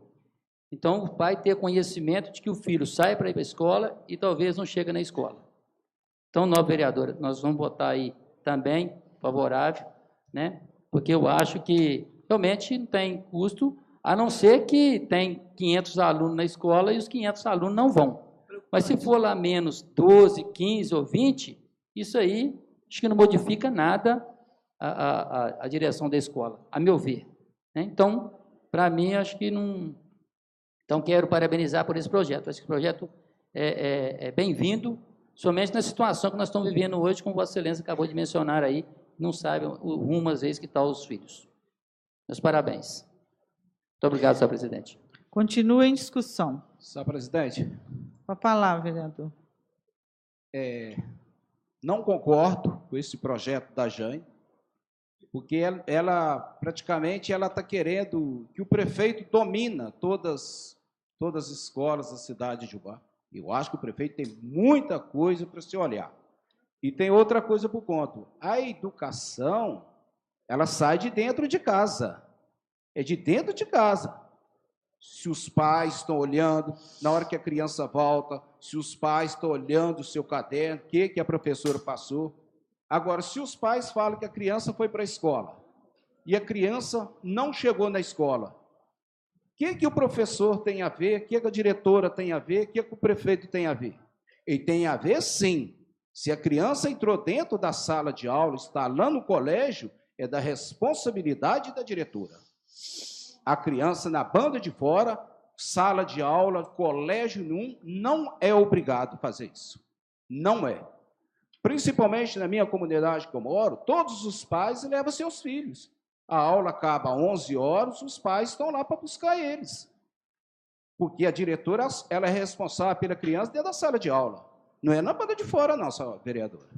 Então, o pai ter conhecimento de que o filho sai para ir para a escola e talvez não chega na escola. Então, nós, vereadora, nós vamos votar aí também favorável, né? Porque eu acho que realmente não tem custo, a não ser que tem 500 alunos na escola e os 500 alunos não vão. Mas se for lá menos 12, 15 ou 20, isso aí acho que não modifica nada a direção da escola, a meu ver. Né? Então, para mim, acho que não... Então, quero parabenizar por esse projeto. Acho que o projeto é bem-vindo, somente na situação que nós estamos vivendo hoje, como Vossa Excelência acabou de mencionar aí, não sabem o rumo, às vezes, que estão os filhos. Meus parabéns. Muito obrigado, senhor presidente. Continua em discussão. Senhor presidente, Com a palavra, vereador. não concordo com esse projeto da Jane, porque ela praticamente está querendo que o prefeito domina todas as escolas da cidade de Ubá. Eu acho que o prefeito tem muita coisa para se olhar. E tem outra coisa por conta. A educação, ela sai de dentro de casa. É de dentro de casa. Se os pais estão olhando, na hora que a criança volta, se os pais estão olhando o seu caderno, o que a professora passou. Agora, se os pais falam que a criança foi para a escola e a criança não chegou na escola, o que o professor tem a ver, o que a diretora tem a ver, o que o prefeito tem a ver? Ele tem a ver, sim. Se a criança entrou dentro da sala de aula, está lá no colégio, é da responsabilidade da diretora. A criança na banda de fora, sala de aula, colégio nenhum, não é obrigado a fazer isso. Não é. Principalmente na minha comunidade que eu moro, todos os pais levam seus filhos. A aula acaba às 11 horas, os pais estão lá para buscar eles. Porque a diretora, ela é responsável pela criança dentro da sala de aula. Não é na banda de fora, não, senhora vereadora.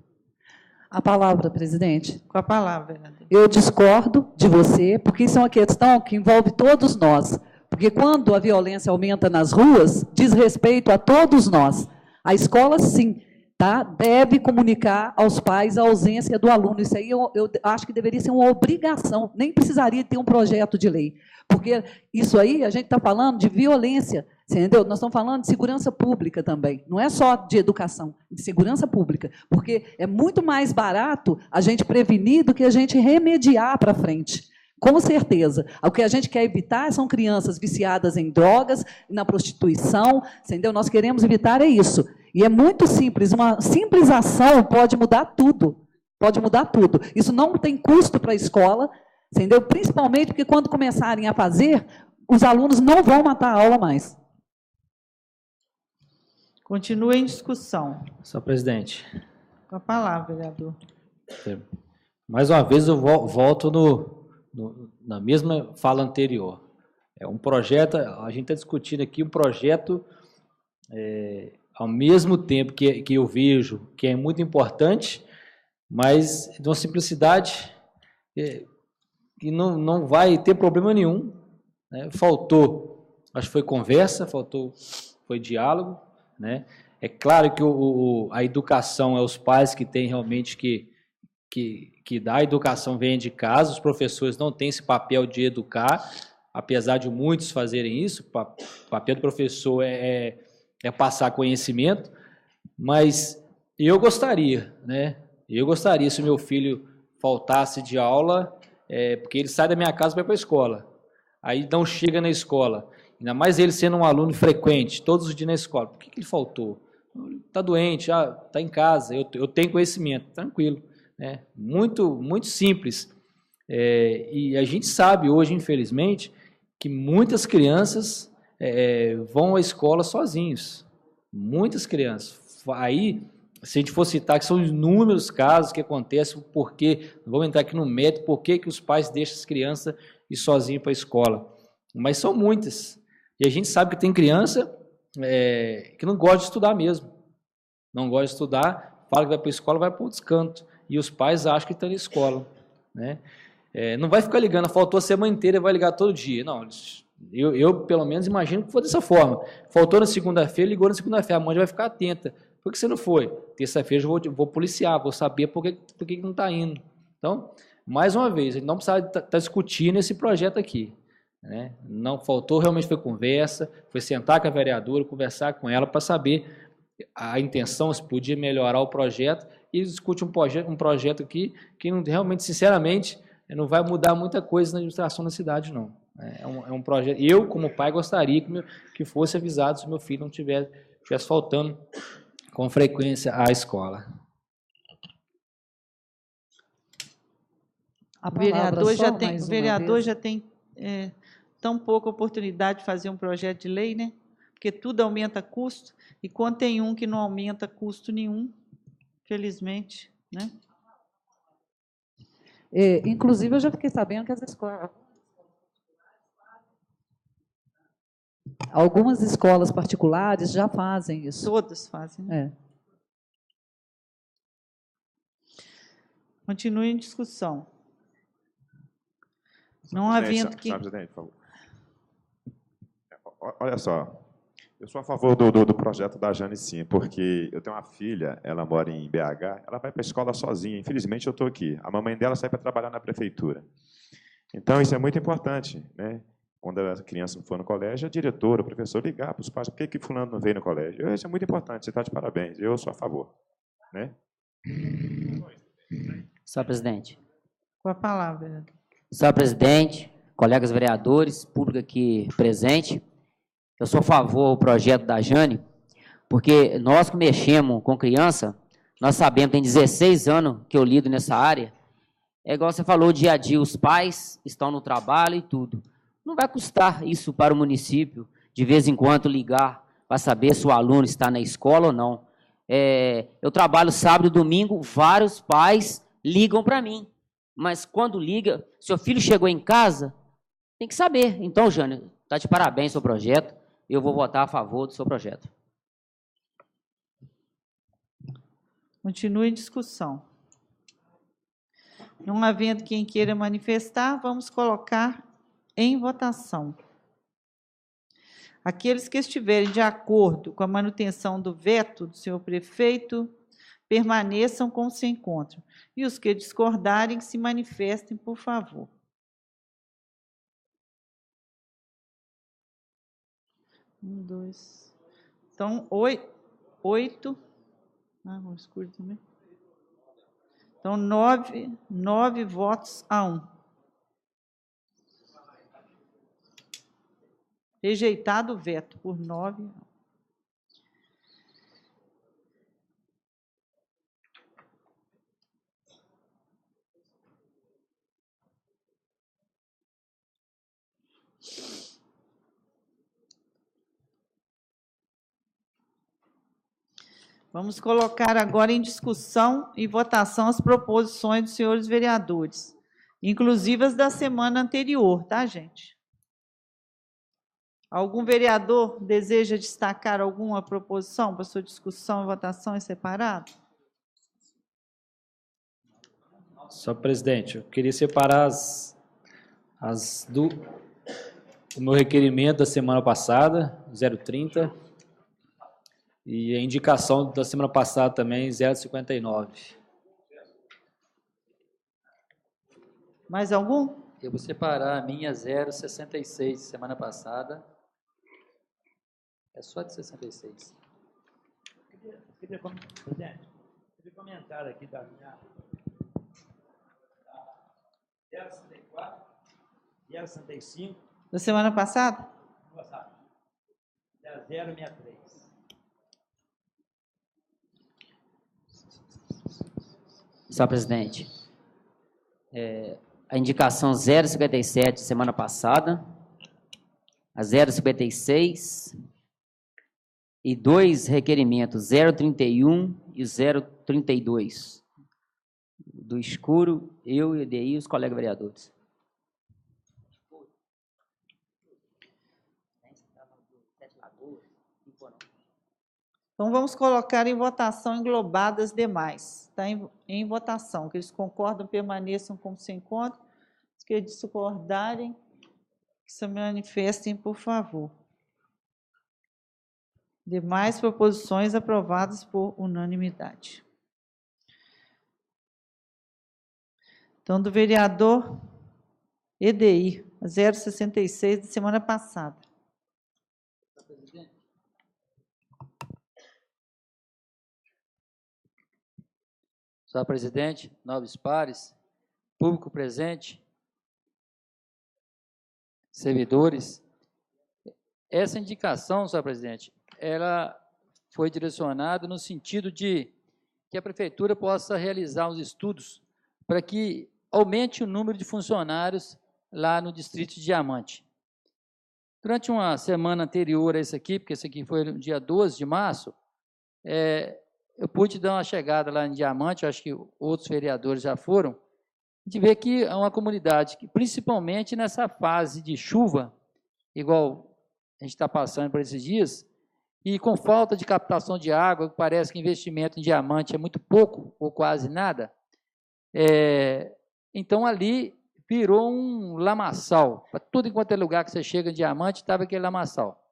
A palavra, presidente. Com a palavra, vereador. Eu discordo de você, porque isso é uma questão que envolve todos nós. Porque quando a violência aumenta nas ruas, diz respeito a todos nós. A escola, sim, tá? Deve comunicar aos pais a ausência do aluno. Isso aí eu acho que deveria ser uma obrigação, nem precisaria ter um projeto de lei. Porque isso aí, a gente está falando de violência, entendeu? Nós estamos falando de segurança pública também, não é só de educação, de segurança pública, porque é muito mais barato a gente prevenir do que a gente remediar para frente. Com certeza. O que a gente quer evitar são crianças viciadas em drogas, na prostituição, entendeu? Nós queremos evitar isso. E é muito simples, uma simples ação pode mudar tudo. Pode mudar tudo. Isso não tem custo para a escola, entendeu? Principalmente porque quando começarem a fazer, os alunos não vão matar a aula mais. Continua em discussão. Senhor presidente, Com a palavra, vereador. mais uma vez eu volto na mesma fala anterior. É um projeto, a gente está discutindo aqui um projeto, ao mesmo tempo que eu vejo que é muito importante, mas de uma simplicidade que não vai ter problema nenhum. Né? Faltou, acho que foi conversa, foi diálogo. Né? É claro que a educação é os pais que têm realmente que dar a educação vem de casa, os professores não têm esse papel de educar, apesar de muitos fazerem isso, o papel do professor é passar conhecimento, mas eu gostaria, né? Eu gostaria se o meu filho faltasse de aula, porque ele sai da minha casa para ir para a escola, aí não chega na escola, ainda mais ele sendo um aluno frequente, todos os dias na escola, por que ele faltou? Está doente, está em casa, eu tenho conhecimento, tranquilo. Muito, muito simples. E a gente sabe hoje, infelizmente, que muitas crianças vão à escola sozinhos. Muitas crianças. Aí, se a gente for citar que são inúmeros casos que acontecem, porque, vamos entrar aqui no mérito, por que os pais deixam as crianças ir sozinhos para a escola. Mas são muitas. E a gente sabe que tem criança que não gosta de estudar mesmo. Não gosta de estudar, fala que vai para a escola, vai para outros cantos. E os pais acham que estão na escola, né? Não vai ficar ligando, faltou a semana inteira, vai ligar todo dia. Não, eu pelo menos imagino que foi dessa forma. Faltou na segunda-feira, ligou na segunda-feira, a mãe já vai ficar atenta. Por que você não foi? Terça-feira eu vou policiar, vou saber por que não está indo. Então, mais uma vez, a gente não precisa estar discutindo esse projeto aqui, né? Não faltou, realmente foi conversa, foi sentar com a vereadora, conversar com ela para saber a intenção, se podia melhorar o projeto, e discute um projeto aqui que realmente, sinceramente, não vai mudar muita coisa na administração da cidade, não. É um projeto. Eu, como pai, gostaria que fosse avisado se meu filho não estivesse faltando com frequência à escola. O vereador já tem tão pouca oportunidade de fazer um projeto de lei, né? Porque tudo aumenta custo, e quando tem um que não aumenta custo nenhum, felizmente, né? Inclusive, eu já fiquei sabendo que algumas escolas particulares já fazem isso. Todas fazem, né? Continue em discussão. Não havendo que... Senhor presidente, por favor. Olha só, eu sou a favor do projeto da Jane, sim, porque eu tenho uma filha, ela mora em BH, ela vai para a escola sozinha, infelizmente eu estou aqui. A mamãe dela sai para trabalhar na prefeitura. Então, isso é muito importante, né? Quando a criança for no colégio, a diretora, o professor ligar para os pais, por que fulano não veio no colégio? Isso é muito importante, você está de parabéns, eu sou a favor, né? Senhor presidente. Com a palavra. Senhor presidente, colegas vereadores, público aqui presente, eu sou a favor do projeto da Jane, porque nós que mexemos com criança, nós sabemos, tem 16 anos que eu lido nessa área, é igual você falou, dia a dia, os pais estão no trabalho e tudo. Não vai custar isso para o município, de vez em quando ligar para saber se o aluno está na escola ou não. Eu trabalho sábado e domingo, vários pais ligam para mim, mas quando liga, seu filho chegou em casa, tem que saber. Então, Jane, está de parabéns seu projeto, eu vou votar a favor do seu projeto. Continue em discussão. Não havendo quem queira manifestar, vamos colocar em votação. Aqueles que estiverem de acordo com a manutenção do veto do senhor prefeito, permaneçam como se encontram. E os que discordarem, se manifestem, por favor. Um, dois. Então, 8. Vamos escuro também. Então, 9 votos a 1. Rejeitado o veto por 9 a 1. Vamos colocar agora em discussão e votação as proposições dos senhores vereadores, inclusive as da semana anterior, tá, gente? Algum vereador deseja destacar alguma proposição para sua discussão e votação em separado? Senhor presidente, eu queria separar o meu requerimento da semana passada, 030, e a indicação da semana passada também, 059. Mais algum? Eu vou separar a minha 066, semana passada. É só de 66. Queria comentar aqui da minha 064, 065. Da semana passada? Passada. 063. Senhor presidente, a indicação 057, semana passada, a 056 e 2 requerimentos, 031 e 032. Do escuro, eu e daí os colegas vereadores. Então, vamos colocar em votação englobadas as demais. Está em votação. Que eles concordam, permaneçam como se encontram. Os que discordarem, que se manifestem, por favor. Demais proposições aprovadas por unanimidade. Então, do vereador Edeir, 066, de semana passada. Senhor presidente, nobres pares, público presente, servidores, essa indicação, senhor presidente, ela foi direcionada no sentido de que a prefeitura possa realizar uns estudos para que aumente o número de funcionários lá no distrito de Diamante. Durante uma semana anterior a esse aqui, porque esse aqui foi no dia 12 de março, eu pude dar uma chegada lá em Diamante, acho que outros vereadores já foram, de ver que é uma comunidade que, principalmente nessa fase de chuva, igual a gente está passando por esses dias, e com falta de captação de água, parece que investimento em Diamante é muito pouco, ou quase nada, então ali virou um lamaçal. Para tudo enquanto é lugar que você chega em Diamante, estava aquele lamaçal.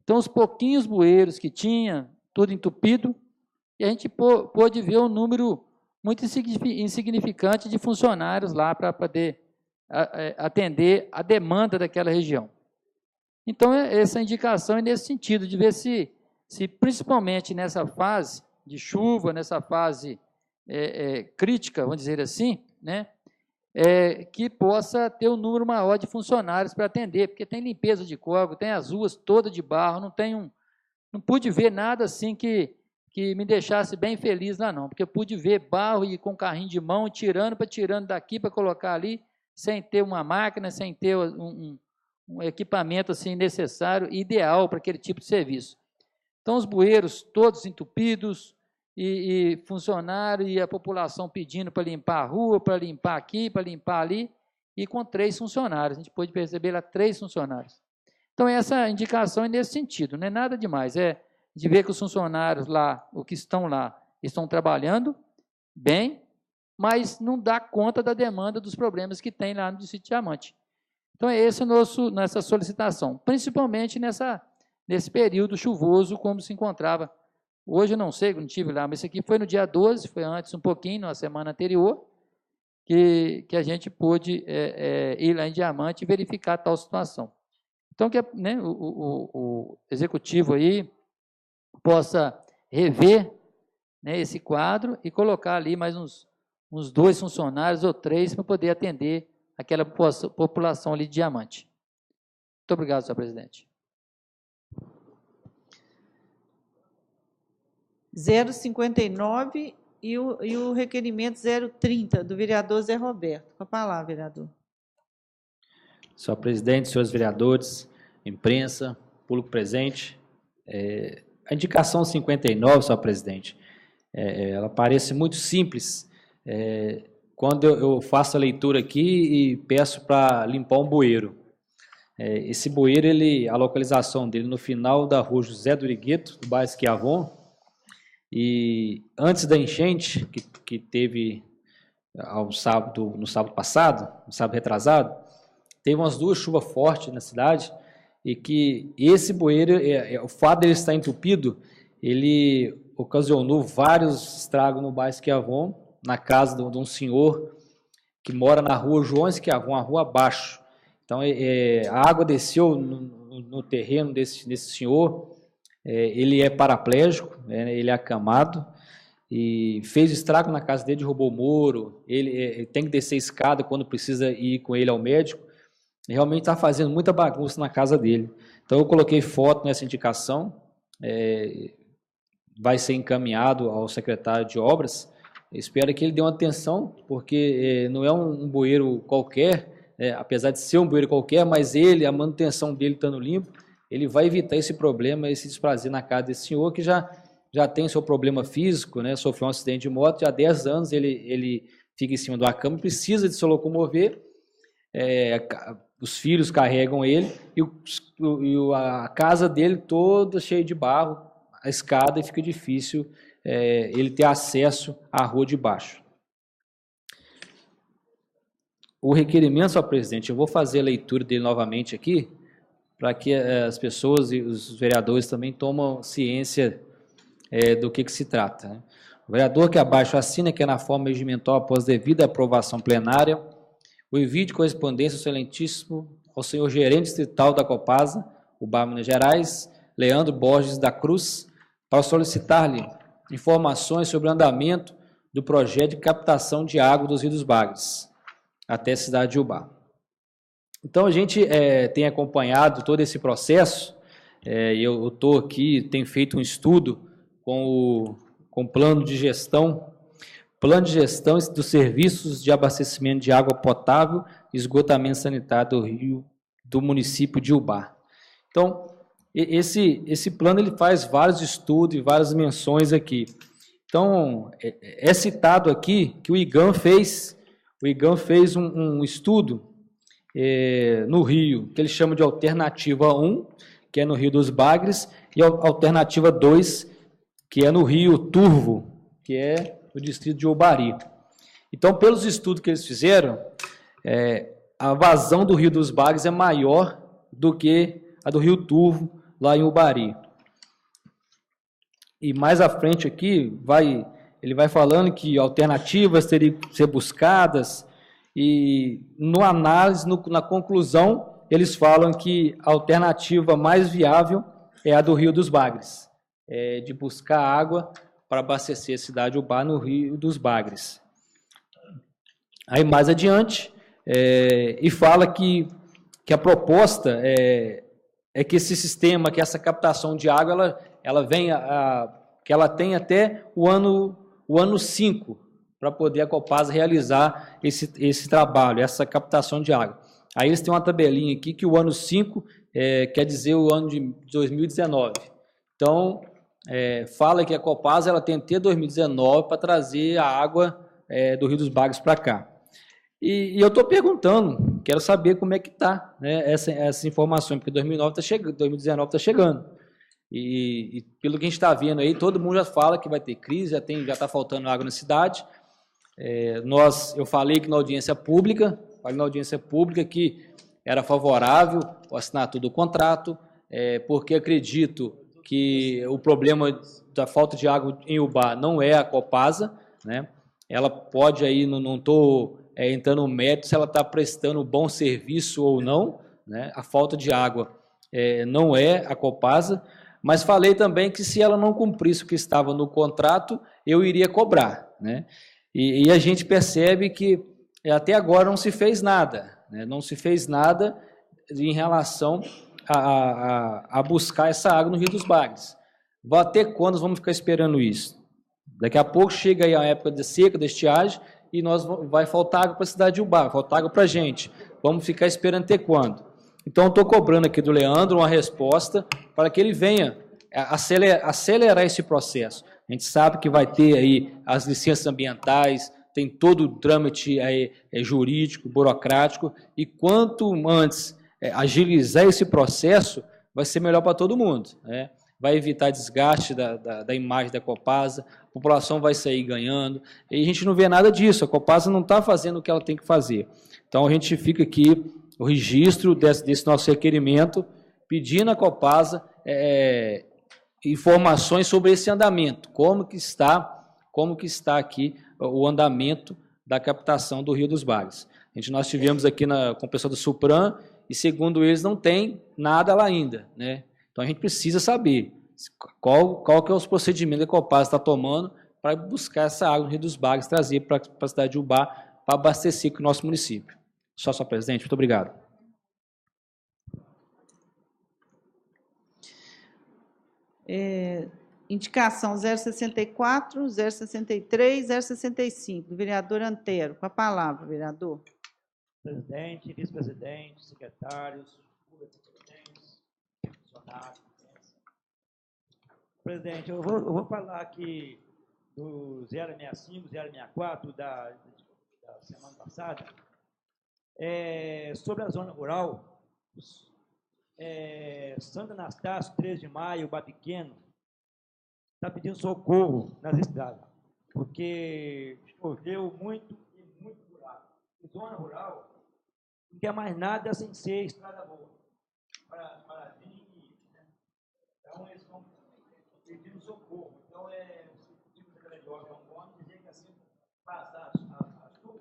Então, os pouquinhos bueiros que tinha, tudo entupido, e a gente pôde ver um número muito insignificante de funcionários lá para poder atender a demanda daquela região. Então, essa indicação é nesse sentido, de ver se principalmente nessa fase de chuva, nessa fase crítica, vamos dizer assim, né, que possa ter um número maior de funcionários para atender, porque tem limpeza de córrego, tem as ruas todas de barro, não pude ver nada assim que me deixasse bem feliz lá não, porque eu pude ver barro e com carrinho de mão, tirando daqui para colocar ali, sem ter uma máquina, sem ter um equipamento assim necessário, ideal para aquele tipo de serviço. Então, os bueiros todos entupidos, e funcionário e a população pedindo para limpar a rua, para limpar aqui, para limpar ali, e com 3 funcionários, a gente pôde perceber lá 3 funcionários. Então, essa indicação é nesse sentido, não é nada demais, de ver que os funcionários lá, o que estão lá, estão trabalhando bem, mas não dá conta da demanda dos problemas que tem lá no distrito de Diamante. Então, é essa nossa solicitação, principalmente nesse período chuvoso, como se encontrava. Hoje eu não sei, não estive lá, mas esse aqui foi no dia 12, foi antes um pouquinho, na semana anterior, que a gente pôde ir lá em Diamante e verificar tal situação. Então, que né, o executivo aí possa rever, né, esse quadro e colocar ali mais uns 2 funcionários ou 3 para poder atender aquela população ali de Diamante. Muito obrigado, senhor presidente. 059 e o requerimento 030, do vereador Zé Roberto. Com a palavra, vereador. Senhor presidente, senhores vereadores, imprensa, público presente, a indicação 59, senhor presidente, ela parece muito simples, quando eu faço a leitura aqui e peço para limpar um bueiro. Esse bueiro, a localização dele no final da rua José do Urigueto, do bairro Esquiavon, e antes da enchente, que teve no sábado passado, no sábado retrasado, teve umas 2 chuvas fortes na cidade, e que esse bueiro, o fato dele estar entupido, ele ocasionou vários estragos no bairro Esquiavon, na casa de um senhor que mora na rua João Esquiavon, a rua abaixo. Então, a água desceu no terreno desse senhor, ele é paraplégico, ele é acamado, e fez estrago na casa dele, derrubou o muro, ele tem que descer a escada quando precisa ir com ele ao médico, realmente está fazendo muita bagunça na casa dele. Então, eu coloquei foto nessa indicação, vai ser encaminhado ao secretário de obras, espero que ele dê uma atenção, porque não é um bueiro qualquer, apesar de ser um bueiro qualquer, mas a manutenção dele estando limpo, ele vai evitar esse problema, esse desprazer na casa desse senhor, que já tem seu problema físico, né, sofreu um acidente de moto, já há 10 anos ele fica em cima de uma cama, precisa de se locomover, os filhos carregam ele e a casa dele toda cheia de barro, a escada, e fica difícil ele ter acesso à rua de baixo. O requerimento, senhor presidente, eu vou fazer a leitura dele novamente aqui, para que as pessoas e os vereadores também tomem ciência do que se trata, né? O vereador que abaixo assina, que é na forma regimental após devida aprovação plenária, o envio de correspondência ao excelentíssimo, ao senhor gerente distrital da Copasa, UBA Minas Gerais, Leandro Borges da Cruz, para solicitar-lhe informações sobre o andamento do projeto de captação de água dos Rios dos Bagres, até a cidade de Ubá. Então, a gente tem acompanhado todo esse processo, eu estou aqui, tenho feito um estudo com o plano de gestão dos serviços de abastecimento de água potável e esgotamento sanitário do município de Ubá. Então, esse plano ele faz vários estudos e várias menções aqui. Então, é citado aqui que o IGAM fez um estudo no rio, que ele chama de alternativa 1, que é no Rio dos Bagres, e a alternativa 2, que é no Rio Turvo, que é no distrito de Ubari. Então, pelos estudos que eles fizeram, a vazão do Rio dos Bagres é maior do que a do Rio Turvo, lá em Ubari. E mais à frente aqui, ele vai falando que alternativas teriam que ser buscadas, e no análise, na conclusão, eles falam que a alternativa mais viável é a do Rio dos Bagres, de buscar água para abastecer a cidade de Ubá no Rio dos Bagres. Aí mais adiante, e fala que a proposta é que esse sistema, que essa captação de água, que ela tem até o ano 5, para poder a Copasa realizar esse trabalho, essa captação de água. Aí eles têm uma tabelinha aqui que o ano 5 quer dizer o ano de 2019. Então, fala que a Copasa ela tem até 2019 para trazer a água do Rio dos Bagres para cá. E eu estou perguntando, quero saber como é que está, né, essa informação, porque 2019 está chegando. E pelo que a gente está vendo aí, todo mundo já fala que vai ter crise, já está faltando água na cidade. Eu falei que na audiência pública, que era favorável a assinatura do contrato, porque acredito que o problema da falta de água em Ubá não é a Copasa, né? Ela pode aí, não estou entrando no mérito se ela está prestando bom serviço ou não, né? A falta de água não é a Copasa, mas falei também que se ela não cumprisse o que estava no contrato, eu iria cobrar, né? E a gente percebe que até agora não se fez nada, né? Não se fez nada em relação a buscar essa água no Rio dos Bagres. Até quando nós vamos ficar esperando isso? Daqui a pouco chega aí a época de seca, da estiagem, e vai faltar água para a cidade de Ubá, vai faltar água para a gente. Vamos ficar esperando até quando? Então, estou cobrando aqui do Leandro uma resposta para que ele venha acelerar esse processo. A gente sabe que vai ter aí as licenças ambientais, tem todo o trâmite jurídico, burocrático, e quanto antes agilizar esse processo, vai ser melhor para todo mundo, né? Vai evitar desgaste da imagem da Copasa, a população vai sair ganhando, e a gente não vê nada disso, a Copasa não está fazendo o que ela tem que fazer. Então, a gente fica aqui, o registro desse nosso requerimento, pedindo à Copasa informações sobre esse andamento, como que está aqui o andamento da captação do Rio dos Bagres. Nós tivemos aqui com o pessoal do Supran, e segundo eles não tem nada lá ainda, né? Então a gente precisa saber qual que é os procedimentos que a Copasa está tomando para buscar essa água no Rio dos Bagres, trazer para a cidade de Ubá, para abastecer com o nosso município. Só, senhor presidente, muito obrigado. Indicação 064, 063, 065, do vereador Antero. Com a palavra, vereador. Presidente, vice-presidente, secretários, vice-presidentes, funcionários. Presidente, eu vou falar aqui do 065, 064 da semana passada. Sobre a zona rural, Santo Anastácio, 3 de Maio, Bar Pequeno, está pedindo socorro nas estradas, porque choveu muito e muito buraco. E zona rural não quer mais nada sem ser estrada boa. Para vir, né? Então, eles estão pedindo socorro. Então, o tipo de secretário de obra é um bom dizer que assim, passar a chuva,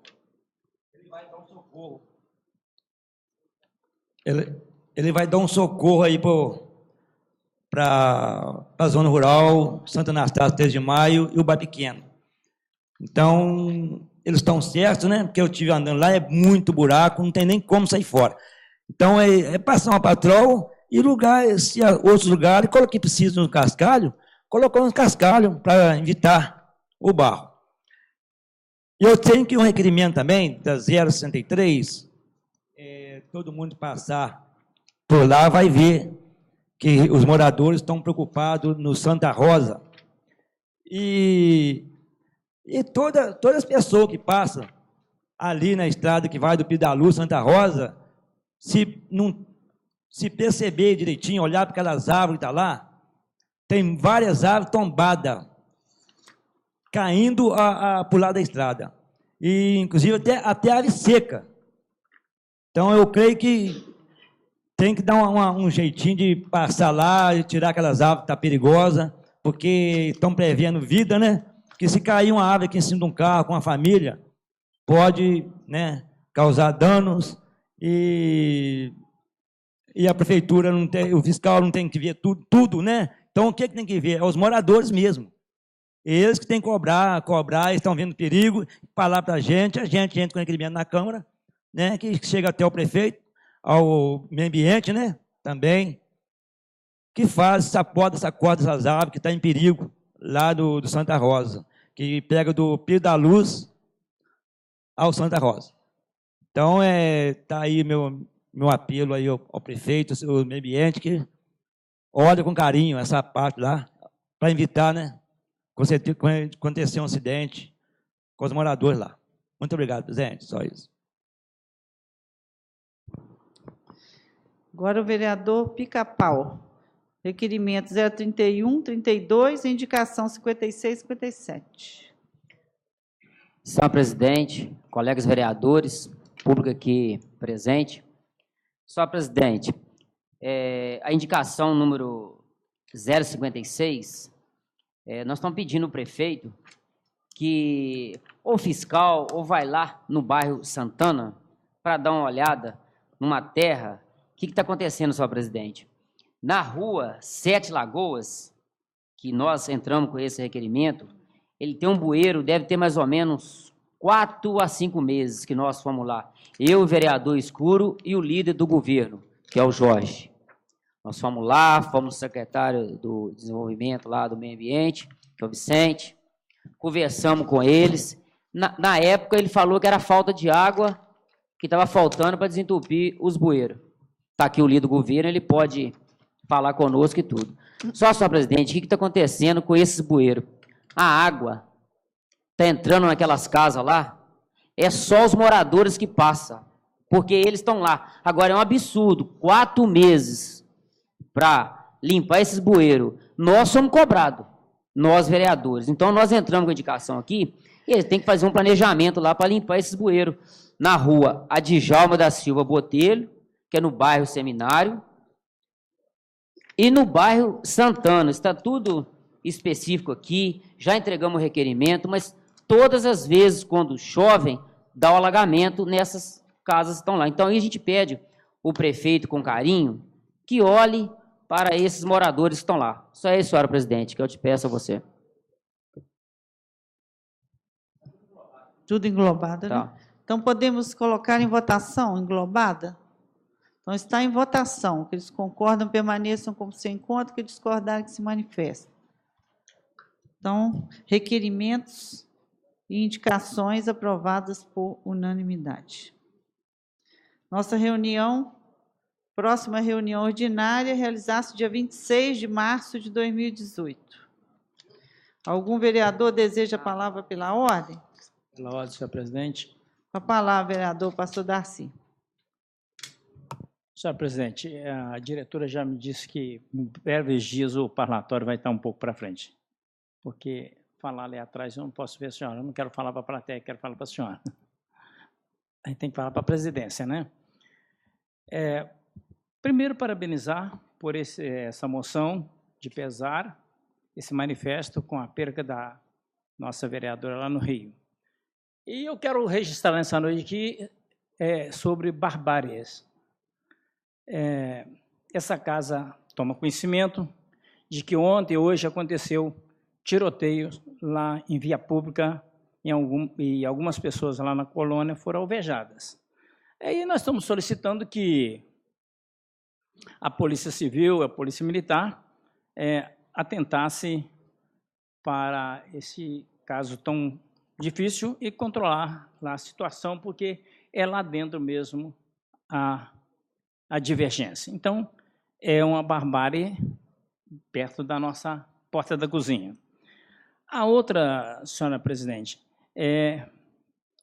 ele vai dar um socorro. Ele vai dar um socorro aí para a zona rural, Santo Anastácio, 3 de Maio e o Bar Pequeno. Então, eles estão certos, né? Porque eu estive andando lá, é muito buraco, não tem nem como sair fora. Então, é passar uma patrol e se outros lugares, que precisa no cascalho, colocou no cascalho para evitar o barro. E eu tenho que um requerimento também, da 063, todo mundo passar por lá vai ver que os moradores estão preocupados no Santa Rosa. E todas as pessoas que passam ali na estrada que vai do Pio da Luz, Santa Rosa, se perceber direitinho, olhar para aquelas árvores que estão lá, tem várias árvores tombadas, caindo para o lado da estrada. E, inclusive, até árvore seca. Então, eu creio que tem que dar um jeitinho de passar lá e tirar aquelas árvores que estão perigosas, porque estão prevendo vida, né? Porque se cair uma árvore aqui em cima de um carro com uma família, pode, né, causar danos e a prefeitura não tem, o fiscal não tem que ver tudo, né? Então, o que tem que ver? É os moradores mesmo. Eles que têm que cobrar, eles estão vendo perigo, falar para a gente entra com requerimento na Câmara, né, que chega até o prefeito, ao meio ambiente, né, também, que faz sacode essas árvores que estão em perigo lá do Santa Rosa, que pega do Pio da Luz ao Santa Rosa. Então, está aí meu apelo aí ao prefeito, ao meio ambiente, que olha com carinho essa parte lá, para evitar, né, acontecer um acidente com os moradores lá. Muito obrigado, presidente, só isso. Agora o vereador Pica-Pau. Requerimento 031, 32, indicação 56, 57. Senhor presidente, colegas vereadores, público aqui presente. Senhor presidente, a indicação número 056, nós estamos pedindo ao prefeito que ou fiscal ou vai lá no bairro Santana para dar uma olhada numa terra. O que está acontecendo, senhor presidente? Na rua Sete Lagoas, que nós entramos com esse requerimento, ele tem um bueiro, deve ter mais ou menos 4 a 5 meses que nós fomos lá. Eu, o vereador Escuro e o líder do governo, que é o Jorge. Nós fomos lá, fomos secretário do desenvolvimento lá do meio ambiente, que é o Vicente, conversamos com eles. Na época, ele falou que era falta de água, que estava faltando para desentupir os bueiros. Está aqui o líder do governo, ele pode falar conosco e tudo. Só, senhor presidente, o que está acontecendo com esses bueiros? A água está entrando naquelas casas lá, é só os moradores que passam, porque eles estão lá. Agora, é um absurdo, 4 meses para limpar esses bueiros. Nós somos cobrados, nós vereadores. Então, nós entramos com a indicação aqui, e eles têm que fazer um planejamento lá para limpar esses bueiros. Na rua Adjalma da Silva Botelho, que é no bairro Seminário, e no bairro Santana. Está tudo específico aqui, já entregamos o requerimento, mas todas as vezes, quando chovem, dá o alagamento nessas casas que estão lá. Então, aí a gente pede o prefeito, com carinho, que olhe para esses moradores que estão lá. Só isso, senhora presidente, que eu te peço a você. Tudo englobado, Tá. né? Então, podemos colocar em votação englobada? Então, está em votação. Que eles concordam, permaneçam como se encontram, que discordarem, que se manifestem. Então, requerimentos e indicações aprovadas por unanimidade. Nossa próxima reunião ordinária, realizar-se dia 26 de março de 2018. Algum vereador deseja a palavra pela ordem? Pela ordem, senhor presidente. Com a palavra, vereador Pastor Darcy. Senhor presidente, a diretora já me disse que em breves dias o parlatório vai estar um pouco para frente, porque falar ali atrás eu não posso ver a senhora, eu não quero falar para a plateia, quero falar para a senhora. A gente tem que falar para a presidência, né? Primeiro, parabenizar por essa moção de pesar, esse manifesto com a perca da nossa vereadora lá no Rio. E eu quero registrar nessa noite aqui sobre barbáries. Essa casa toma conhecimento de que ontem e hoje aconteceu tiroteio lá em via pública e algumas pessoas lá na colônia foram alvejadas. Aí nós estamos solicitando que a Polícia Civil, a Polícia Militar, atentasse para esse caso tão difícil e controlar lá a situação, porque é lá dentro mesmo a divergência. Então, é uma barbárie perto da nossa porta da cozinha. A outra, senhora presidente,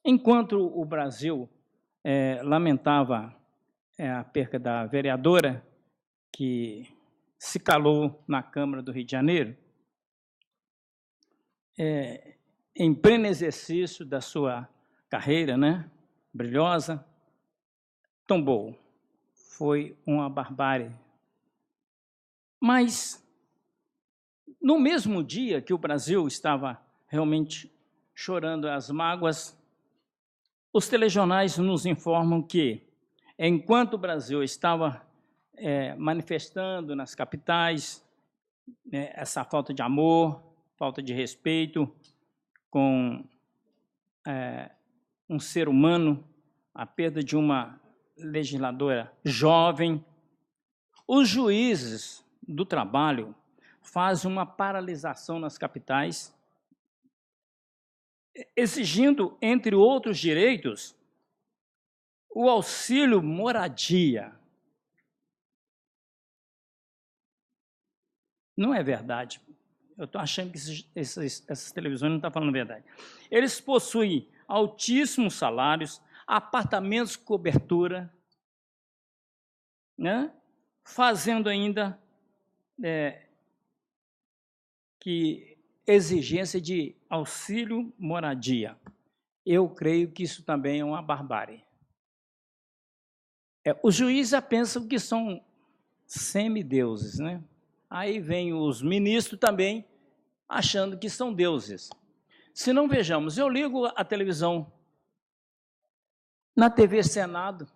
enquanto o Brasil lamentava a perca da vereadora, que se calou na Câmara do Rio de Janeiro, em pleno exercício da sua carreira, né, brilhosa, tombou. Foi uma barbárie. Mas, no mesmo dia que o Brasil estava realmente chorando as mágoas, os telejornais nos informam que, enquanto o Brasil estava manifestando nas capitais essa falta de amor, falta de respeito com um ser humano, a perda de uma legisladora jovem, os juízes do trabalho fazem uma paralisação nas capitais, exigindo, entre outros direitos, o auxílio moradia. Não é verdade. Eu estou achando que essas televisões não estão falando a verdade. Eles possuem altíssimos salários, apartamentos com cobertura, né? Fazendo ainda que exigência de auxílio moradia. Eu creio que isso também é uma barbárie. Os juízes já pensam que são semideuses, né? Aí vem os ministros também achando que são deuses. Se não, vejamos, eu ligo a televisão na TV Senado,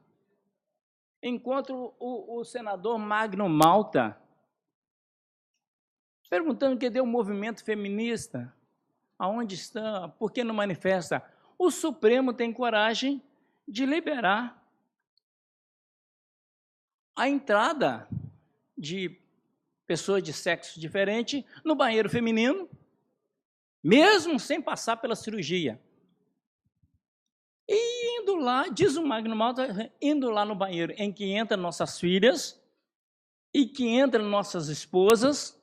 encontro o senador Magno Malta perguntando cadê o movimento feminista, aonde está, por que não manifesta. O Supremo tem coragem de liberar a entrada de pessoas de sexo diferente no banheiro feminino, mesmo sem passar pela cirurgia. E indo lá, diz o Magno Malta, indo lá no banheiro em que entram nossas filhas e que entram nossas esposas,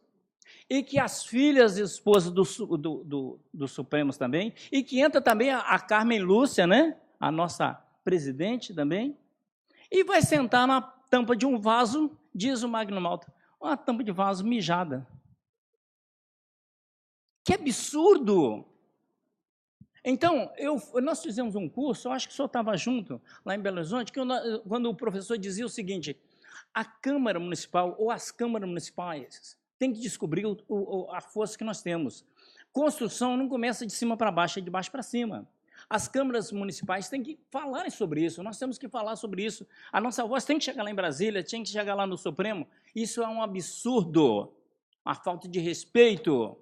e que as filhas e esposas do Supremos também, e que entra também a Carmen Lúcia, né? A nossa presidente também, e vai sentar na tampa de um vaso, diz o Magno Malta, uma tampa de vaso mijada. Que absurdo! Então, nós fizemos um curso, eu acho que o senhor estava junto, lá em Belo Horizonte, quando o professor dizia o seguinte, a Câmara Municipal ou as câmaras municipais têm que descobrir a força que nós temos. Construção não começa de cima para baixo, é de baixo para cima. As câmaras municipais têm que falarem sobre isso, nós temos que falar sobre isso. A nossa voz tem que chegar lá em Brasília, tem que chegar lá no Supremo. Isso é um absurdo, uma falta de respeito.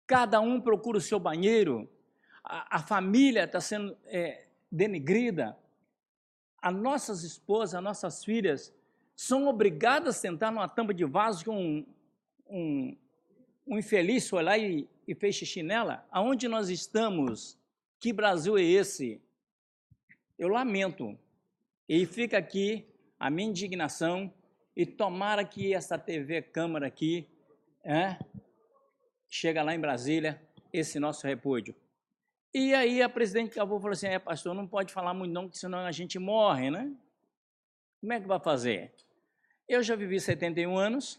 Cada um procura o seu banheiro, a família está sendo denegrida. As nossas esposas, as nossas filhas são obrigadas a sentar numa tampa de vaso que um infeliz foi lá e fez xixi nela. Aonde nós estamos? Que Brasil é esse? Eu lamento. E fica aqui a minha indignação e tomara que essa TV Câmara aqui chega lá em Brasília, esse nosso repúdio. E aí a presidente Cavô falou assim, pastor, não pode falar muito não, porque senão a gente morre, né? Como é que vai fazer? Eu já vivi 71 anos,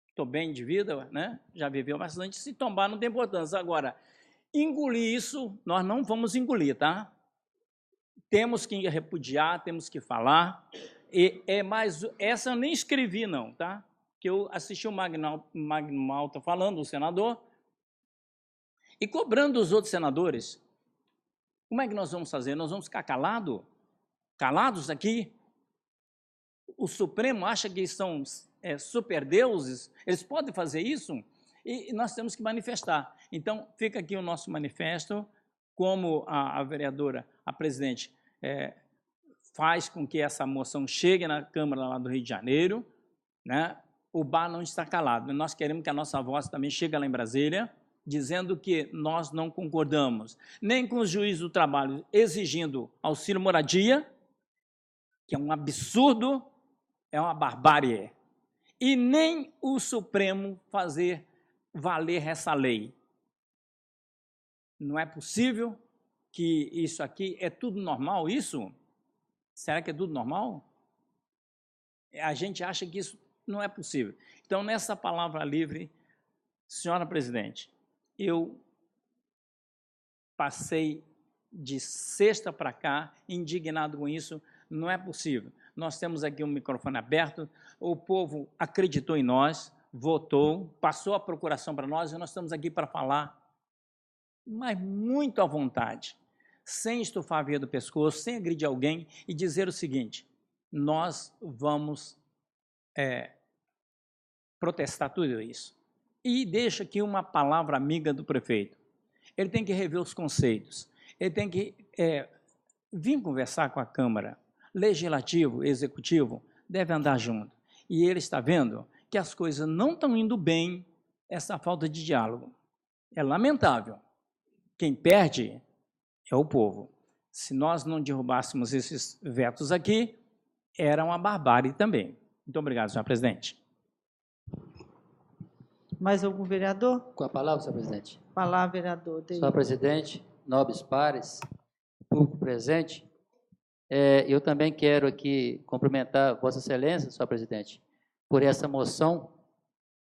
estou bem de vida, né? Já viveu bastante, se tombar não tem importância. Agora, engolir isso, nós não vamos engolir, tá? Temos que repudiar, temos que falar. Mas essa eu nem escrevi, não, tá? Que eu assisti o Magno Malta falando, o senador, e cobrando os outros senadores. Como é que nós vamos fazer? Nós vamos ficar calados aqui? O Supremo acha que são superdeuses? Eles podem fazer isso? E nós temos que manifestar. Então, fica aqui o nosso manifesto, como a vereadora, a presidente, faz com que essa moção chegue na Câmara lá do Rio de Janeiro, né? O bar não está calado. Nós queremos que a nossa voz também chegue lá em Brasília, dizendo que nós não concordamos nem com os juízes do trabalho exigindo auxílio moradia, que é um absurdo, é uma barbárie, e nem o Supremo fazer valer essa lei. Não é possível que isso aqui é tudo normal, isso? Será que é tudo normal? A gente acha que isso não é possível. Então, nessa palavra livre, senhora presidente, eu passei de sexta para cá indignado com isso, não é possível. Nós temos aqui um microfone aberto, o povo acreditou em nós, votou, passou a procuração para nós e nós estamos aqui para falar, mas muito à vontade, sem estufar a veia do pescoço, sem agredir alguém e dizer o seguinte: nós vamos protestar tudo isso. E deixa aqui uma palavra amiga do prefeito. Ele tem que rever os conceitos, ele tem que vir conversar com a Câmara. Legislativo, executivo, deve andar junto. E ele está vendo que as coisas não estão indo bem, essa falta de diálogo. É lamentável. Quem perde é o povo. Se nós não derrubássemos esses vetos aqui, era uma barbárie também. Muito obrigado, senhor presidente. Mais algum vereador? Com a palavra, senhor presidente. Palavra, vereador. Senhor presidente, nobres pares, público presente, eu também quero aqui cumprimentar Vossa Excelência, senhor presidente, por essa moção,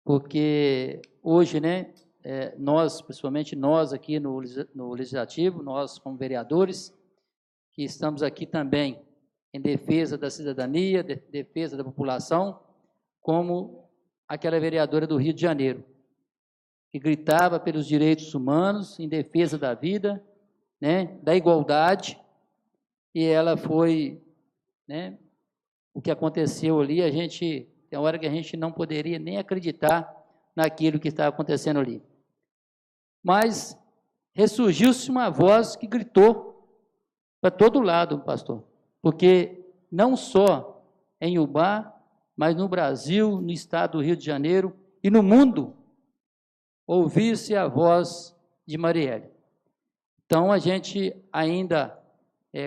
porque hoje, né, nós, principalmente nós aqui no Legislativo, nós como vereadores, que estamos aqui também em defesa da cidadania, defesa da população, como aquela vereadora do Rio de Janeiro, que gritava pelos direitos humanos, em defesa da vida, né, da igualdade, e ela foi, né, o que aconteceu ali, tem hora que a gente não poderia nem acreditar naquilo que estava acontecendo ali. Mas ressurgiu-se uma voz que gritou para todo lado, pastor, porque não só em Ubá, mas no Brasil, no estado do Rio de Janeiro e no mundo, ouvir-se a voz de Marielle. Então, a gente ainda,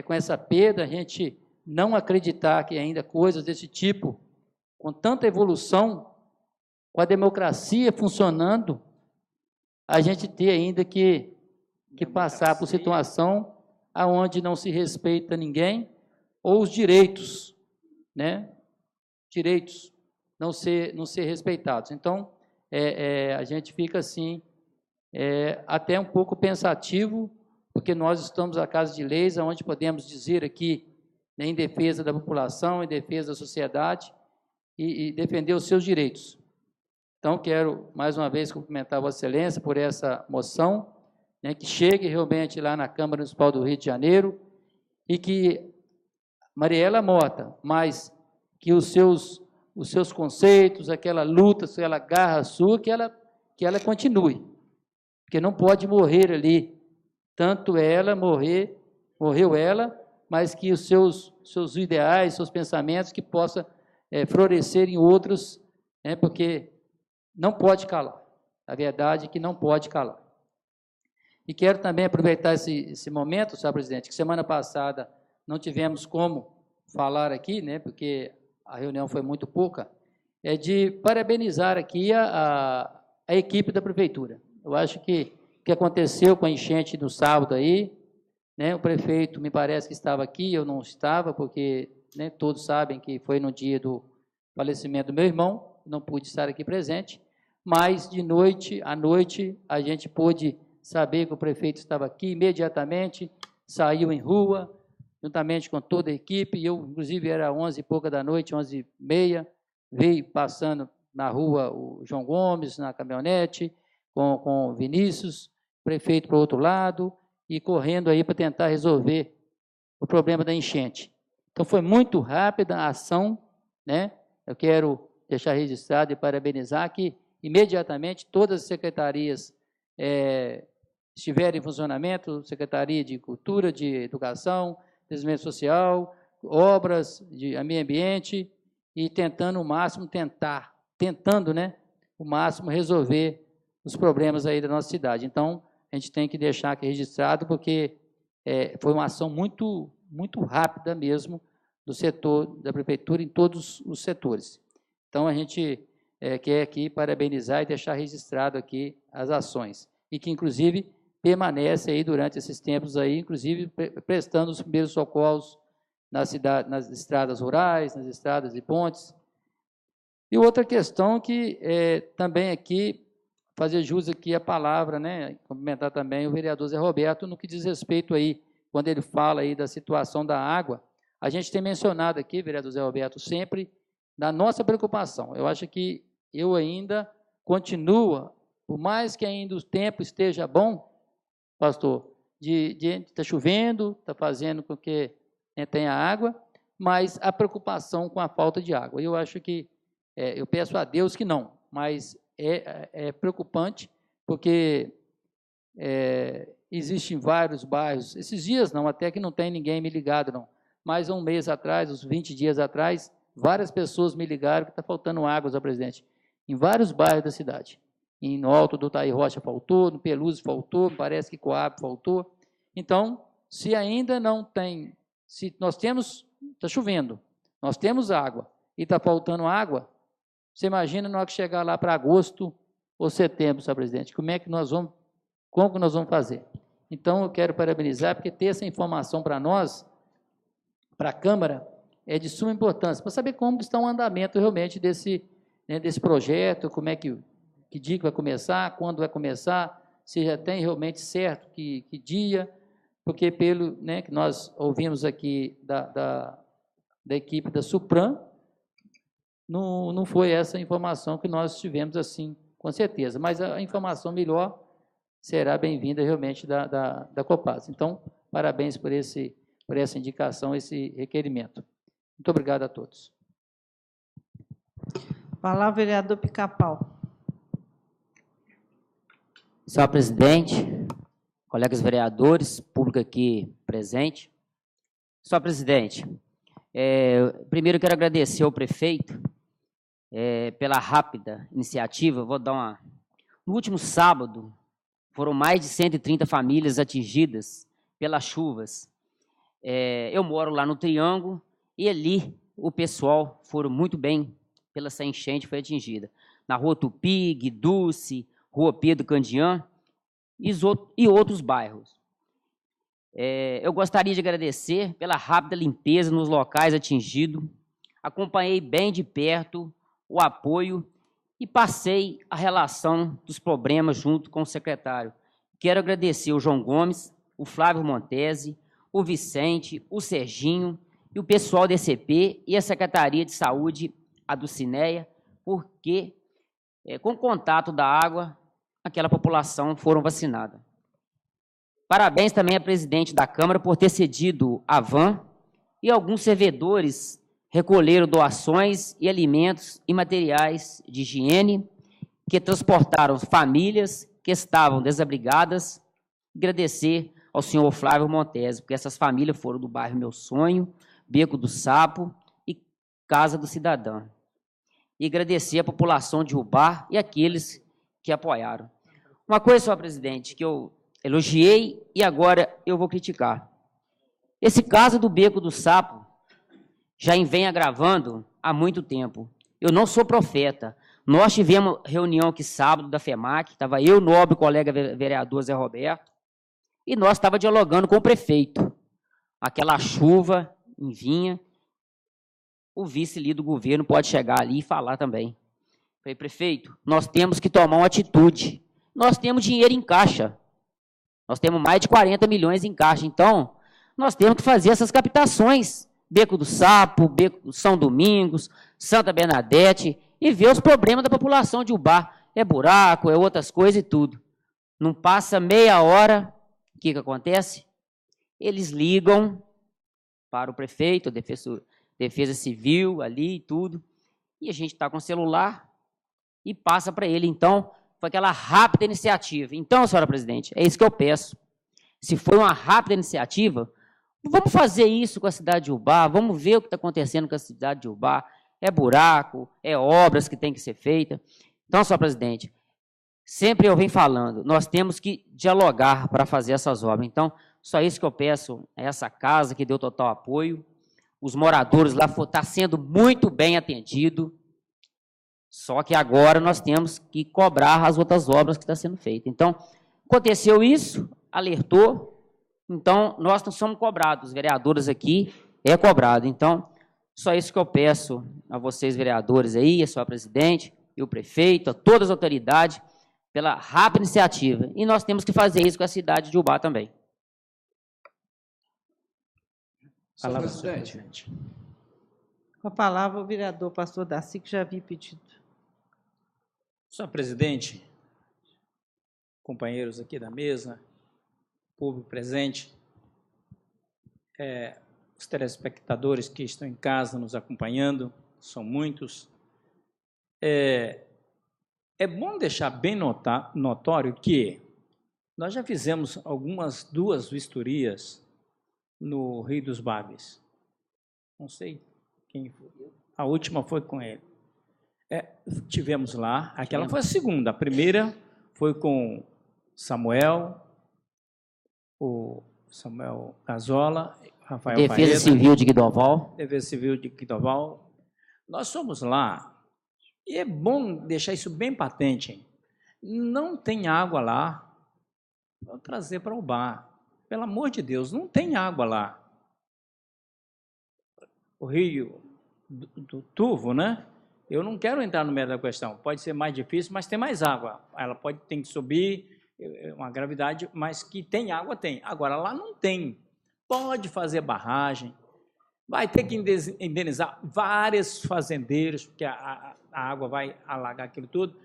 com essa perda, a gente não acreditar que ainda coisas desse tipo, com tanta evolução, com a democracia funcionando, a gente ter ainda que passar por situação aonde não se respeita ninguém, ou os direitos, né? Direitos não ser respeitados. Então, a gente fica assim, até um pouco pensativo, porque nós estamos na Casa de Leis, onde podemos dizer aqui, né, em defesa da população, em defesa da sociedade, e defender os seus direitos. Então, quero, mais uma vez, cumprimentar a Vossa Excelência por essa moção, né, que chegue realmente lá na Câmara Municipal do Rio de Janeiro, e que Mariela Mota, mas que os seus conceitos, aquela luta, aquela garra sua, que ela continue, porque não pode morrer ali, tanto ela morreu ela, mas que os seus ideais, seus pensamentos, que possa florescer em outros, né, porque não pode calar, a verdade é que não pode calar. E quero também aproveitar esse momento, senhor presidente, que semana passada não tivemos como falar aqui, né, porque a reunião foi muito pouca, de parabenizar aqui a equipe da prefeitura. Eu acho que o que aconteceu com a enchente no sábado aí, né, o prefeito me parece que estava aqui, eu não estava, porque né, todos sabem que foi no dia do falecimento do meu irmão, não pude estar aqui presente, mas de noite à noite a gente pôde saber que o prefeito estava aqui, imediatamente saiu em rua, juntamente com toda a equipe, eu, inclusive, era 11 e pouca da noite, 11h30, veio passando na rua o João Gomes, na caminhonete, com o Vinícius, prefeito para o outro lado, e correndo aí para tentar resolver o problema da enchente. Então, foi muito rápida a ação, né? Eu quero deixar registrado e parabenizar que, imediatamente, todas as secretarias estiveram em funcionamento, Secretaria de Cultura, de Educação, Desenvolvimento Social, obras de meio ambiente, e tentando o máximo, tentando, né, o máximo resolver os problemas aí da nossa cidade. Então, a gente tem que deixar aqui registrado, porque foi uma ação muito, muito rápida mesmo do setor da prefeitura em todos os setores. Então, a gente quer aqui parabenizar e deixar registrado aqui as ações, e que, inclusive, permanece aí durante esses tempos aí, inclusive prestando os primeiros socorros nas estradas rurais, nas estradas e pontes. E outra questão que também aqui, fazer jus aqui a palavra, né, cumprimentar também o vereador Zé Roberto, no que diz respeito aí, quando ele fala aí da situação da água, a gente tem mencionado aqui, vereador Zé Roberto, sempre da nossa preocupação. Eu acho que eu ainda continuo, por mais que ainda o tempo esteja bom, pastor, está chovendo, está fazendo com que tenha água, mas a preocupação com a falta de água. Eu acho que, eu peço a Deus que não, mas é preocupante, porque existem vários bairros, esses dias não, até que não tem ninguém me ligado não, mas há um mês atrás, uns 20 dias atrás, várias pessoas me ligaram que está faltando água, senhor presidente, em vários bairros da cidade. No Alto do Taí Rocha faltou, no Peluso faltou, parece que Coab faltou. Então, se ainda não tem, se nós temos, está chovendo, nós temos água e está faltando água, você imagina na hora que chegar lá para agosto ou setembro, senhor presidente, como que nós vamos fazer? Então, eu quero parabenizar, porque ter essa informação para nós, para a Câmara, é de suma importância, para saber como está o andamento realmente desse projeto, como é que dia que vai começar, quando vai começar, se já tem realmente certo que dia, porque pelo que nós ouvimos aqui da equipe da Supram, não foi essa informação que nós tivemos assim, com certeza, mas a informação melhor será bem-vinda realmente da Copasa. Então, parabéns por essa indicação, esse requerimento. Muito obrigado a todos. Palavra, vereador Pica-Pau. Senhor presidente, colegas vereadores, público aqui presente. Senhor presidente, primeiro eu quero agradecer ao prefeito pela rápida iniciativa. Vou dar No último sábado, foram mais de 130 famílias atingidas pelas chuvas. Eu moro lá no Triângulo e ali o pessoal foram muito bem pela essa enchente, foi atingida. Na Rua Tupi, Guiduce, Rua Pedro Candian e outros bairros. Eu gostaria de agradecer pela rápida limpeza nos locais atingidos, acompanhei bem de perto o apoio e passei a relação dos problemas junto com o secretário. Quero agradecer o João Gomes, o Flávio Montese, o Vicente, o Serginho e o pessoal da ECP e a Secretaria de Saúde, a do Cineia, porque com o contato da água, aquela população foram vacinadas. Parabéns também à presidente da Câmara por ter cedido a van e alguns servidores recolheram doações e alimentos e materiais de higiene que transportaram famílias que estavam desabrigadas. Agradecer ao senhor Flávio Montese, porque essas famílias foram do bairro Meu Sonho, Beco do Sapo e Casa do Cidadão. E agradecer a população de Ubá e aqueles que apoiaram. Uma coisa, senhor presidente, que eu elogiei e agora eu vou criticar. Esse caso do Beco do Sapo já vem agravando há muito tempo. Eu não sou profeta. Nós tivemos reunião aqui sábado da FEMAC, estava eu, nobre colega vereador Zé Roberto, e nós estávamos dialogando com o prefeito. Aquela chuva vinha, o vice ali do governo pode chegar ali e falar também. Falei, prefeito, nós temos que tomar uma atitude. Nós temos dinheiro em caixa. Nós temos mais de 40 milhões em caixa. Então, nós temos que fazer essas captações. Beco do Sapo, Beco do São Domingos, Santa Bernadette, e ver os problemas da população de Ubá. É buraco, é outras coisas e tudo. Não passa meia hora, o que acontece? Eles ligam para o prefeito, a Defesa Civil ali e tudo, e a gente está com o celular e passa para ele. Então, foi aquela rápida iniciativa. Então, senhora presidente, é isso que eu peço. Se for uma rápida iniciativa, vamos fazer isso com a cidade de Ubá, vamos ver o que está acontecendo com a cidade de Ubá. É buraco, é obras que tem que ser feitas. Então, senhora presidente, sempre eu venho falando, nós temos que dialogar para fazer essas obras. Então, só isso que eu peço a essa casa que deu total apoio. Os moradores lá estão sendo muito bem atendidos. Só que agora nós temos que cobrar as outras obras que estão sendo feitas. Então, aconteceu isso, alertou, então nós não somos cobrados, os vereadores aqui é cobrado. Então, só isso que eu peço a vocês, vereadores aí, a senhora presidente, e o prefeito, a todas as autoridades, pela rápida iniciativa. E nós temos que fazer isso com a cidade de Ubá também. Palavra, senhor presidente. Com a palavra, o vereador pastor Darcy, que já havia pedido. Senhor presidente, companheiros aqui da mesa, público presente, os telespectadores que estão em casa nos acompanhando, são muitos. É bom deixar bem notório que nós já fizemos duas vistorias no Rio dos Bagres. Não sei quem foi. A última foi com ele. Tivemos lá, aquela foi a segunda. A primeira foi com Samuel, o Samuel Gazola, Rafael Defesa Civil de Guidoval. Defesa Civil de Guidoval. Nós fomos lá, e é bom deixar isso bem patente, hein? Não tem água lá, vou trazer para o bar. Pelo amor de Deus, não tem água lá. O rio do Turvo, né? Eu não quero entrar no meio da questão. Pode ser mais difícil, mas tem mais água. Ela tem que subir, uma gravidade, mas que tem água, tem. Agora, lá não tem. Pode fazer barragem, vai ter que indenizar vários fazendeiros, porque a água vai alagar aquilo tudo.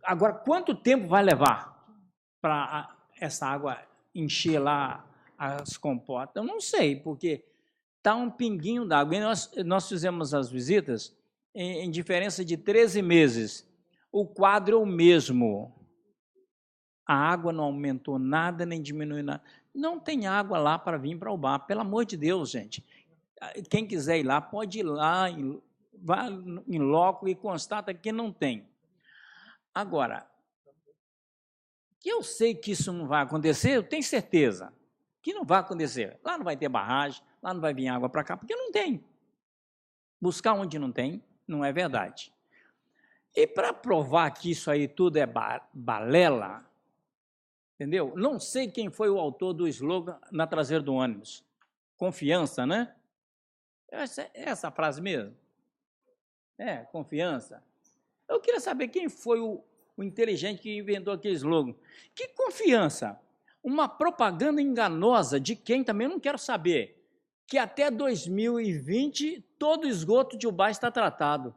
Agora, quanto tempo vai levar para essa água encher lá as comportas? Eu não sei, porque está um pinguinho d'água. Nós fizemos as visitas em diferença de 13 meses. O quadro é o mesmo. A água não aumentou nada, nem diminuiu nada. Não tem água lá para vir para o bar. Pelo amor de Deus, gente. Quem quiser ir lá, pode ir lá, vá em loco e constata que não tem. Agora, que eu sei que isso não vai acontecer, eu tenho certeza que não vai acontecer. Lá não vai ter barragem, lá não vai vir água para cá, porque não tem. Buscar onde não tem, não é verdade. E para provar que isso aí tudo é balela, entendeu? Não sei quem foi o autor do slogan na traseira do ônibus. Confiança, né? Essa frase mesmo. Confiança. Eu queria saber quem foi o inteligente que inventou aquele slogan. Que confiança? Uma propaganda enganosa de quem também eu não quero saber. Que até 2020 todo esgoto de Ubá está tratado.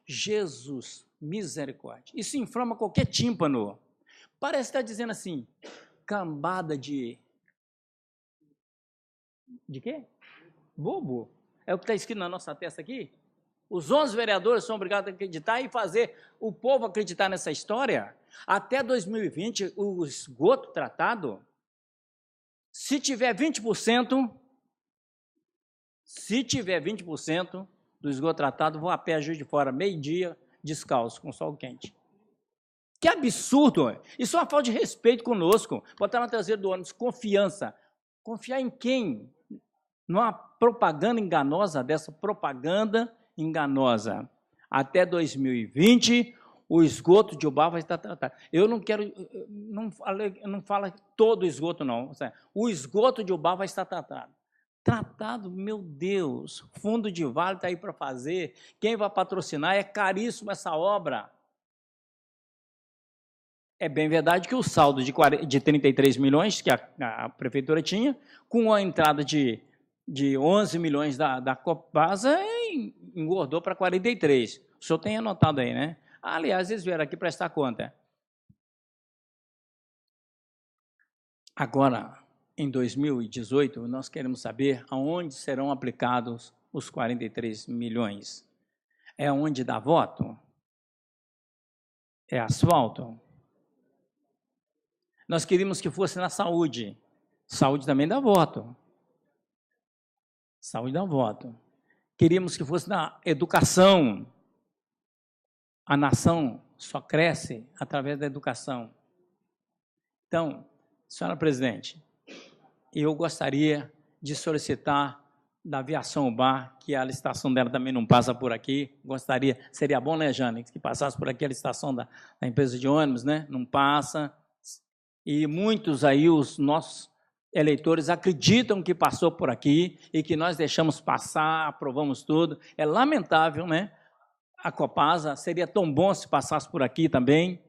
Jesus, misericórdia. Isso inflama qualquer tímpano. Parece estar dizendo assim, cambada de quê? Bobo. É o que está escrito na nossa testa aqui? Os 11 vereadores são obrigados a acreditar e fazer o povo acreditar nessa história. Até 2020, o esgoto tratado, se tiver 20%, do esgoto tratado, vou a pé a Juiz de Fora, meio-dia, descalço, com sol quente. Que absurdo! Isso é uma falta de respeito conosco. Botar na traseira do ônibus, confiança. Confiar em quem? Numa propaganda enganosa dessa, propaganda enganosa. Até 2020, o esgoto de Ubá vai estar tratado. Eu não quero, não fala todo o esgoto, não. O esgoto de Ubá vai estar tratado. Tratado, meu Deus, fundo de vale está aí para fazer, quem vai patrocinar, é caríssimo essa obra. É bem verdade que o saldo de 33 milhões que a prefeitura tinha, com a entrada de 11 milhões da Copasa, engordou para 43. O senhor tem anotado aí, né? Aliás, eles vieram aqui prestar conta. Agora, em 2018, nós queremos saber aonde serão aplicados os 43 milhões. É onde dá voto? É asfalto? Nós queríamos que fosse na saúde. Saúde também dá voto. Saúde dá voto. Queríamos que fosse na educação. A nação só cresce através da educação. Então, senhora presidente, eu gostaria de solicitar da Aviação Bar, que a licitação dela também não passa por aqui. Gostaria, seria bom, né, Jane, que passasse por aqui a licitação da empresa de ônibus, né? Não passa. E muitos aí, os nossos eleitores, acreditam que passou por aqui e que nós deixamos passar, aprovamos tudo. É lamentável, né? A Copasa, seria tão bom se passasse por aqui também,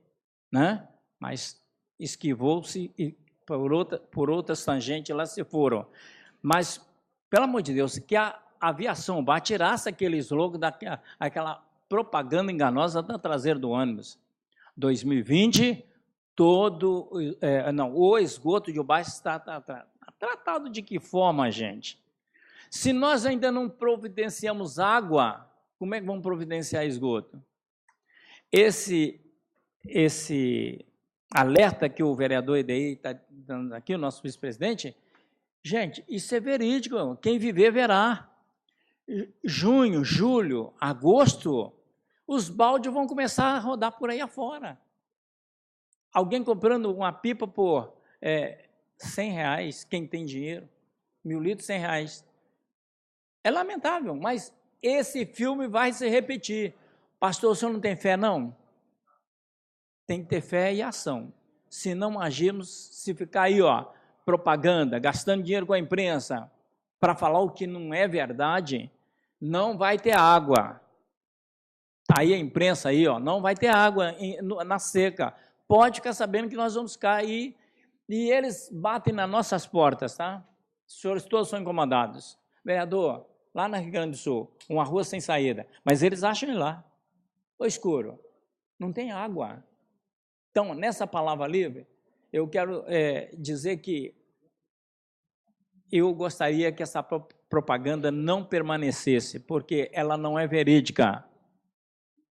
né? Mas esquivou-se e por outras tangentes lá se foram. Mas, pelo amor de Deus, que a Aviação Bar tirasse aquele slogan, aquela propaganda enganosa da traseira do ônibus. 2020, o esgoto de Ubá está tratado de que forma, gente? Se nós ainda não providenciamos água, como é que vamos providenciar esgoto? Esse alerta que o vereador EDI está dando aqui, o nosso vice-presidente, gente, isso é verídico, quem viver verá. Junho, julho, agosto, os baldes vão começar a rodar por aí afora. Alguém comprando uma pipa por R$100, quem tem dinheiro, 1.000 litros, R$100. É lamentável, mas esse filme vai se repetir. Pastor, o senhor não tem fé, não? Tem que ter fé e ação. Se não agirmos, se ficar aí, propaganda, gastando dinheiro com a imprensa, para falar o que não é verdade, não vai ter água. Está aí a imprensa aí, não vai ter água na seca. Pode ficar sabendo que nós vamos ficar aí, e eles batem nas nossas portas, tá? Os senhores todos são incomodados. Vereador, lá na Rio Grande do Sul, uma rua sem saída, mas eles acham ir lá. Ô escuro, não tem água. Então, nessa palavra livre, eu quero dizer que eu gostaria que essa propaganda não permanecesse, porque ela não é verídica.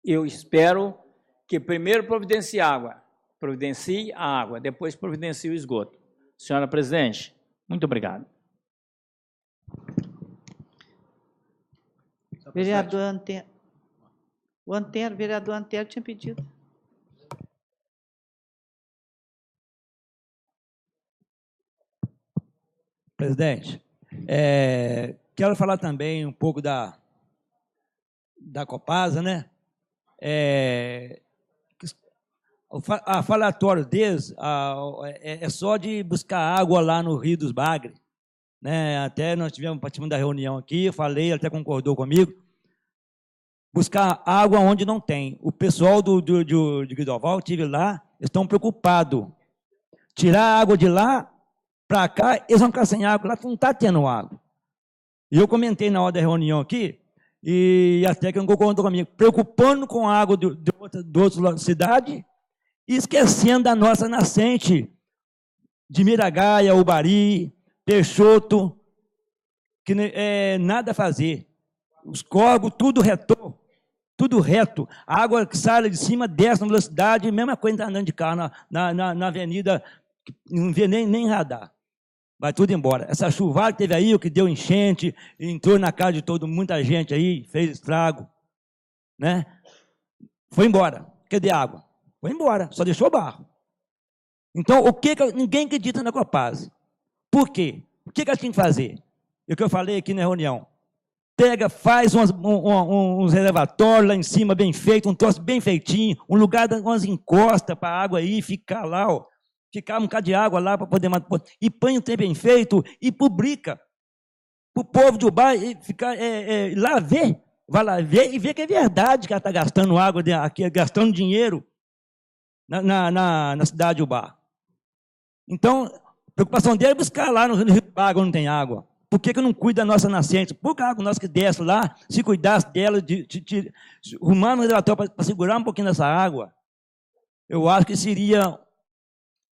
Eu espero que primeiro providencie a água, depois providencie o esgoto. Senhora presidente, muito obrigado. Vereador Antero. O vereador Antero tinha pedido. Presidente, quero falar também um pouco da Copasa, né? A falatório deles é só de buscar água lá no Rio dos Bagres, né? Até nós tivemos participando da reunião aqui, eu falei, ele até concordou comigo, buscar água onde não tem. O pessoal de Guidoval, estive lá, estão preocupados. Tirar a água de lá para cá, eles vão ficar sem água, lá não está tendo água. E eu comentei na hora da reunião aqui, e até que não concordou comigo, preocupando com a água de outras cidades, e esquecendo da nossa nascente, de Miragaia, Ubari, Peixoto, que nada a fazer. Os córregos, tudo reto. A água que sai de cima, desce na velocidade, mesma coisa andando de carro na avenida, não vê nem radar. Vai tudo embora. Essa chuvada que teve aí, o que deu enchente, entrou na casa de muita gente aí, fez estrago, né? Foi embora. Cadê a água? Foi embora, só deixou barro. Então, ninguém acredita na Copasa. Por quê? O que ela tinha que fazer? É o que eu falei aqui na reunião. Pega, faz uns elevatórios lá em cima, bem feito, um troço bem feitinho, um lugar, umas encostas para a água aí, ficar lá, ficar um bocado de água lá para poder... E põe o tempo bem feito e publica. para o povo de Ubá ficar lá ver, vai lá ver e ver que é verdade que ela está gastando água aqui, gastando dinheiro na cidade de Ubá. Então, a preocupação dele é buscar lá no Rio Água, não tem água. Por que não cuida da nossa nascente? Por que a água nossa que desce lá, se cuidasse dela, arrumar um reservatório para segurar um pouquinho dessa água, eu acho que seria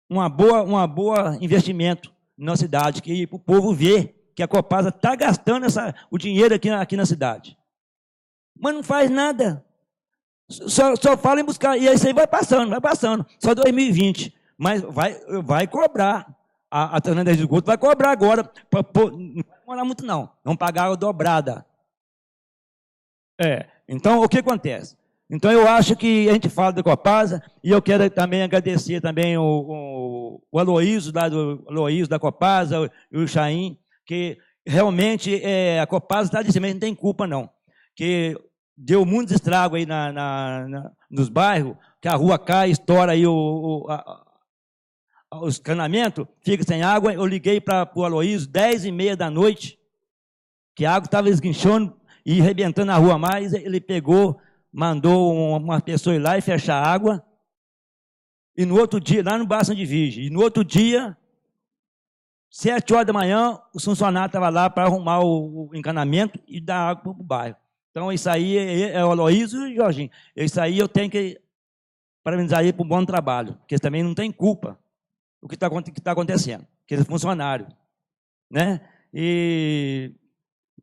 uma boa investimento na cidade, que para o povo ver que a Copasa está gastando o dinheiro aqui na cidade. Mas não faz nada. Só fala em buscar, e isso aí vai passando. Só 2020. Mas vai cobrar. A Fernanda de Esgoto vai cobrar agora. Não vai demorar muito, não. Vamos pagar a dobrada. Então, o que acontece? Então, eu acho que a gente fala da Copasa, e eu quero também agradecer também o Aloísio, da Copasa, e o Chaim, que realmente a Copasa está dizendo, não tem culpa, não. Que deu muitos estragos aí nos bairros, que a rua cai, estoura aí os canamentos, fica sem água. Eu liguei para o Aloísio 10h30 da noite, que a água estava esguinchando e arrebentando a rua mais. Ele pegou, mandou uma pessoa ir lá e fechar a água. E no outro dia, lá no Baixo de Virgem, e no outro dia, 7 horas da manhã, o funcionário estava lá para arrumar o encanamento e dar água para o bairro. Então, isso aí é o Aloísio e o Jorginho. Isso aí eu tenho que parabenizar ele por um bom trabalho, porque eles também não têm culpa do que está acontecendo, aqueles funcionários. Né? E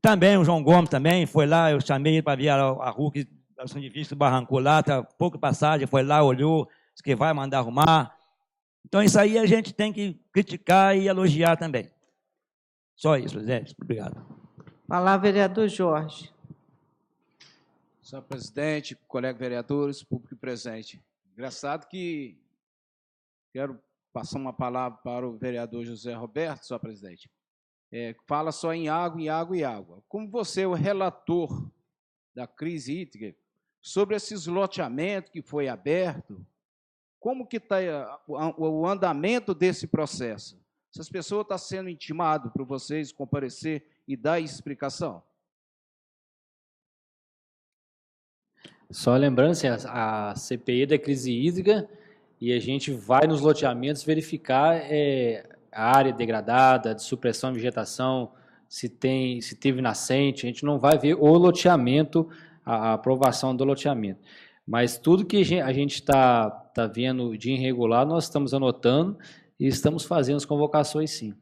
também o João Gomes também foi lá, eu chamei ele para ver a rua que a São de Vista barrancou lá, tá pouca passagem, foi lá, olhou, disse que vai mandar arrumar. Então, isso aí a gente tem que criticar e elogiar também. Só isso, presidente. Obrigado. Palavra, vereador Jorge. Senhor presidente, colegas vereadores, público presente. Engraçado que quero passar uma palavra para o vereador José Roberto, senhor presidente. Fala só em água, em água e água. Como você é o relator da crise hídrica, sobre esses loteamentos que foi aberto, como que está o andamento desse processo? Essas pessoas estão sendo intimadas para vocês comparecer e dar explicação? Só lembrando, assim, a CPI da crise hídrica, e a gente vai nos loteamentos verificar a área degradada, de supressão de vegetação, se teve nascente. A gente não vai ver o loteamento, a aprovação do loteamento. Mas tudo que a gente está vendo de irregular, nós estamos anotando e estamos fazendo as convocações, sim,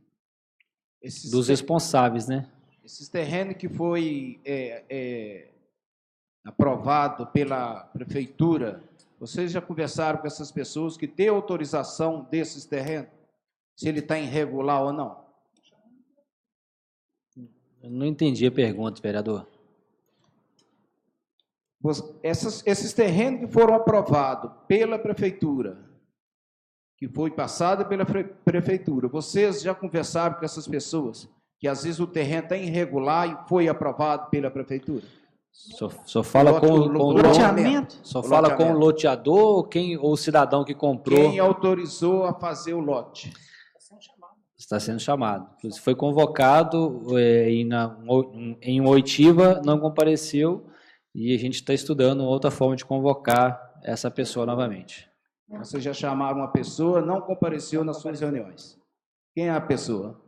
dos responsáveis, né? Esses terrenos que foi aprovado pela prefeitura, vocês já conversaram com essas pessoas que têm autorização desses terrenos? Se ele está irregular ou não? Eu não entendi a pergunta, vereador. Esses terrenos que foram aprovados pela prefeitura, que foi passado pela prefeitura, vocês já conversaram com essas pessoas que às vezes o terreno está irregular e foi aprovado pela prefeitura? Só fala com o loteamento? Só fala com o loteador ou o cidadão que comprou? Quem autorizou a fazer o lote? Está sendo chamado. Foi convocado em oitiva, não compareceu, e a gente está estudando outra forma de convocar essa pessoa novamente. Vocês já chamaram uma pessoa, não compareceu nas suas reuniões. Quem é a pessoa?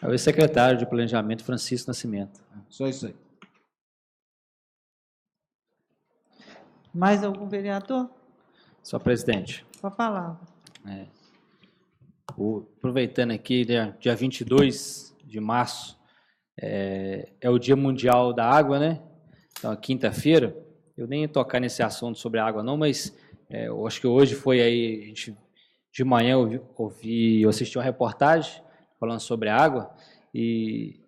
É o ex-secretário de Planejamento, Francisco Nascimento. Só isso aí. Mais algum vereador? Senhor presidente. Com a palavra. Aproveitando aqui, dia 22 de março, é o Dia Mundial da Água, né? Então, quinta-feira, eu nem ia tocar nesse assunto sobre a água não, mas eu acho que hoje foi aí, de manhã eu assisti uma reportagem falando sobre a água, e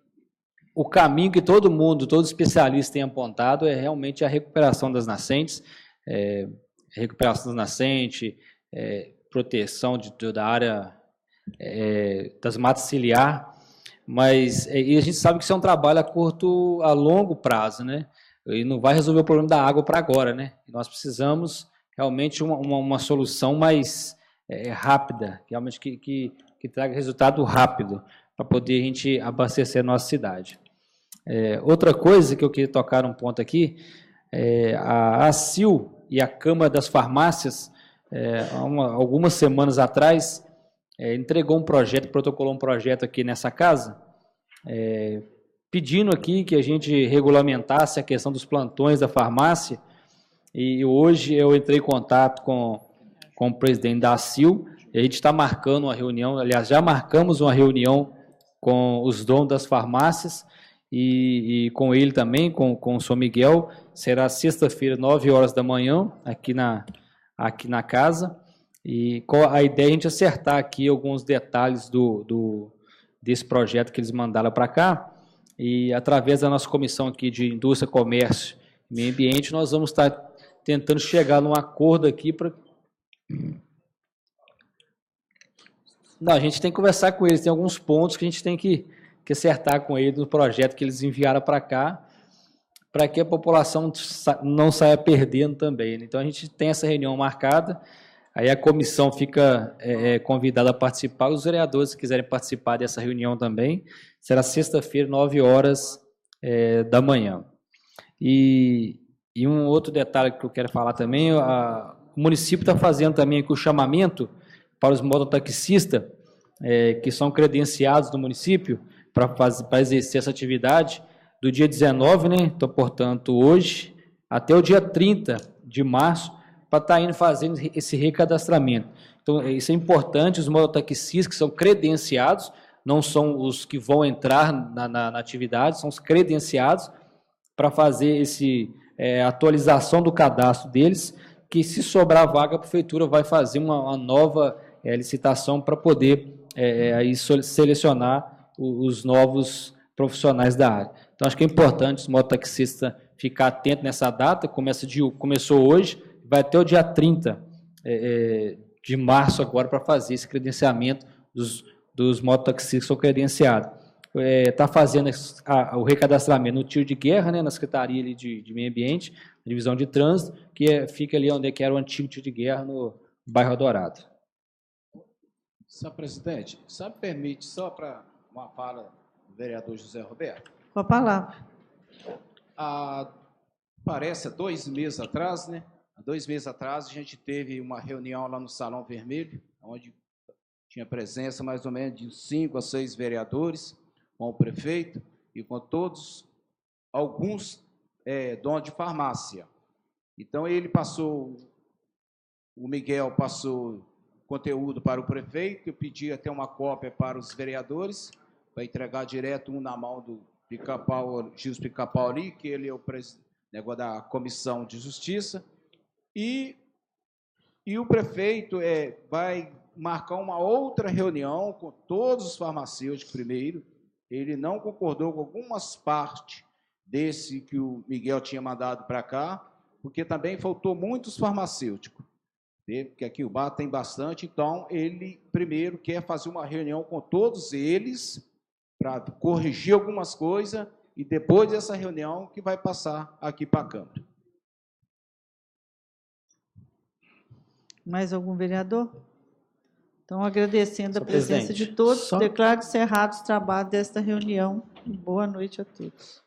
o caminho que todos os especialistas têm apontado é realmente a recuperação das nascentes, proteção da área das matas ciliar, mas e a gente sabe que isso é um trabalho a longo prazo, né? E não vai resolver o problema da água para agora, né? Nós precisamos realmente uma solução mais rápida, realmente que traga resultado rápido, para poder a gente abastecer a nossa cidade. Outra coisa que eu queria tocar um ponto aqui, a ACIL e a Câmara das Farmácias, algumas semanas atrás, entregou um projeto, protocolou um projeto aqui nessa casa, pedindo aqui que a gente regulamentasse a questão dos plantões da farmácia, e hoje eu entrei em contato com o presidente da ACIL, e a gente está marcando uma reunião, aliás, já marcamos uma reunião com os donos das farmácias, e com ele também, com o senhor Miguel, será sexta-feira, 9 horas da manhã, aqui na casa, e a ideia é a gente acertar aqui alguns detalhes desse projeto que eles mandaram para cá, e através da nossa comissão aqui de Indústria, Comércio e Meio Ambiente, nós vamos estar tentando chegar num acordo aqui para... Não, a gente tem que conversar com eles, tem alguns pontos que a gente tem que acertar com eles no projeto que eles enviaram para cá, para que a população não saia perdendo também. Então, a gente tem essa reunião marcada, aí a comissão fica convidada a participar, os vereadores que quiserem participar dessa reunião também, será sexta-feira, 9 horas da manhã. E um outro detalhe que eu quero falar também, o município está fazendo também aqui o chamamento para os mototaxistas que são credenciados no município para exercer essa atividade do dia 19, né? Então, portanto, hoje, até o dia 30 de março, para estar indo fazendo esse recadastramento. Então, isso é importante, os mototaxistas que são credenciados, não são os que vão entrar na atividade, são os credenciados para fazer essa atualização do cadastro deles, que se sobrar vaga, a prefeitura vai fazer uma nova licitação para poder aí selecionar os novos profissionais da área. Então, acho que é importante os mototaxistas ficar atentos nessa data, começou hoje, vai até o dia 30 de março agora para fazer esse credenciamento dos mototaxistas que são credenciados. Está fazendo o recadastramento no tiro de guerra, né, na Secretaria ali de Meio Ambiente, na Divisão de Trânsito, que fica ali onde era o antigo tiro de guerra, no bairro Dourado. Senhor presidente, só me permite, só para uma fala do vereador José Roberto. Com a palavra. Parece há 2 meses atrás, né? Há 2 meses atrás, a gente teve uma reunião lá no Salão Vermelho, onde tinha presença mais ou menos de 5 a 6 vereadores, com o prefeito e com alguns donos de farmácia. Então, o Miguel passou conteúdo para o prefeito, eu pedi até uma cópia para os vereadores, para entregar direto na mão do Gilson Pica-Pau ali, que ele é o negócio da Comissão de Justiça, e o prefeito vai marcar uma outra reunião com todos os farmacêuticos primeiro. Ele não concordou com algumas partes desse que o Miguel tinha mandado para cá, porque também faltou muitos farmacêuticos, porque aqui o bar tem bastante, então ele primeiro quer fazer uma reunião com todos eles para corrigir algumas coisas e depois dessa reunião que vai passar aqui para a Câmara. Mais algum vereador? Então, agradecendo a presença presidente, de todos, declaro encerrados os trabalhos desta reunião. Boa noite a todos.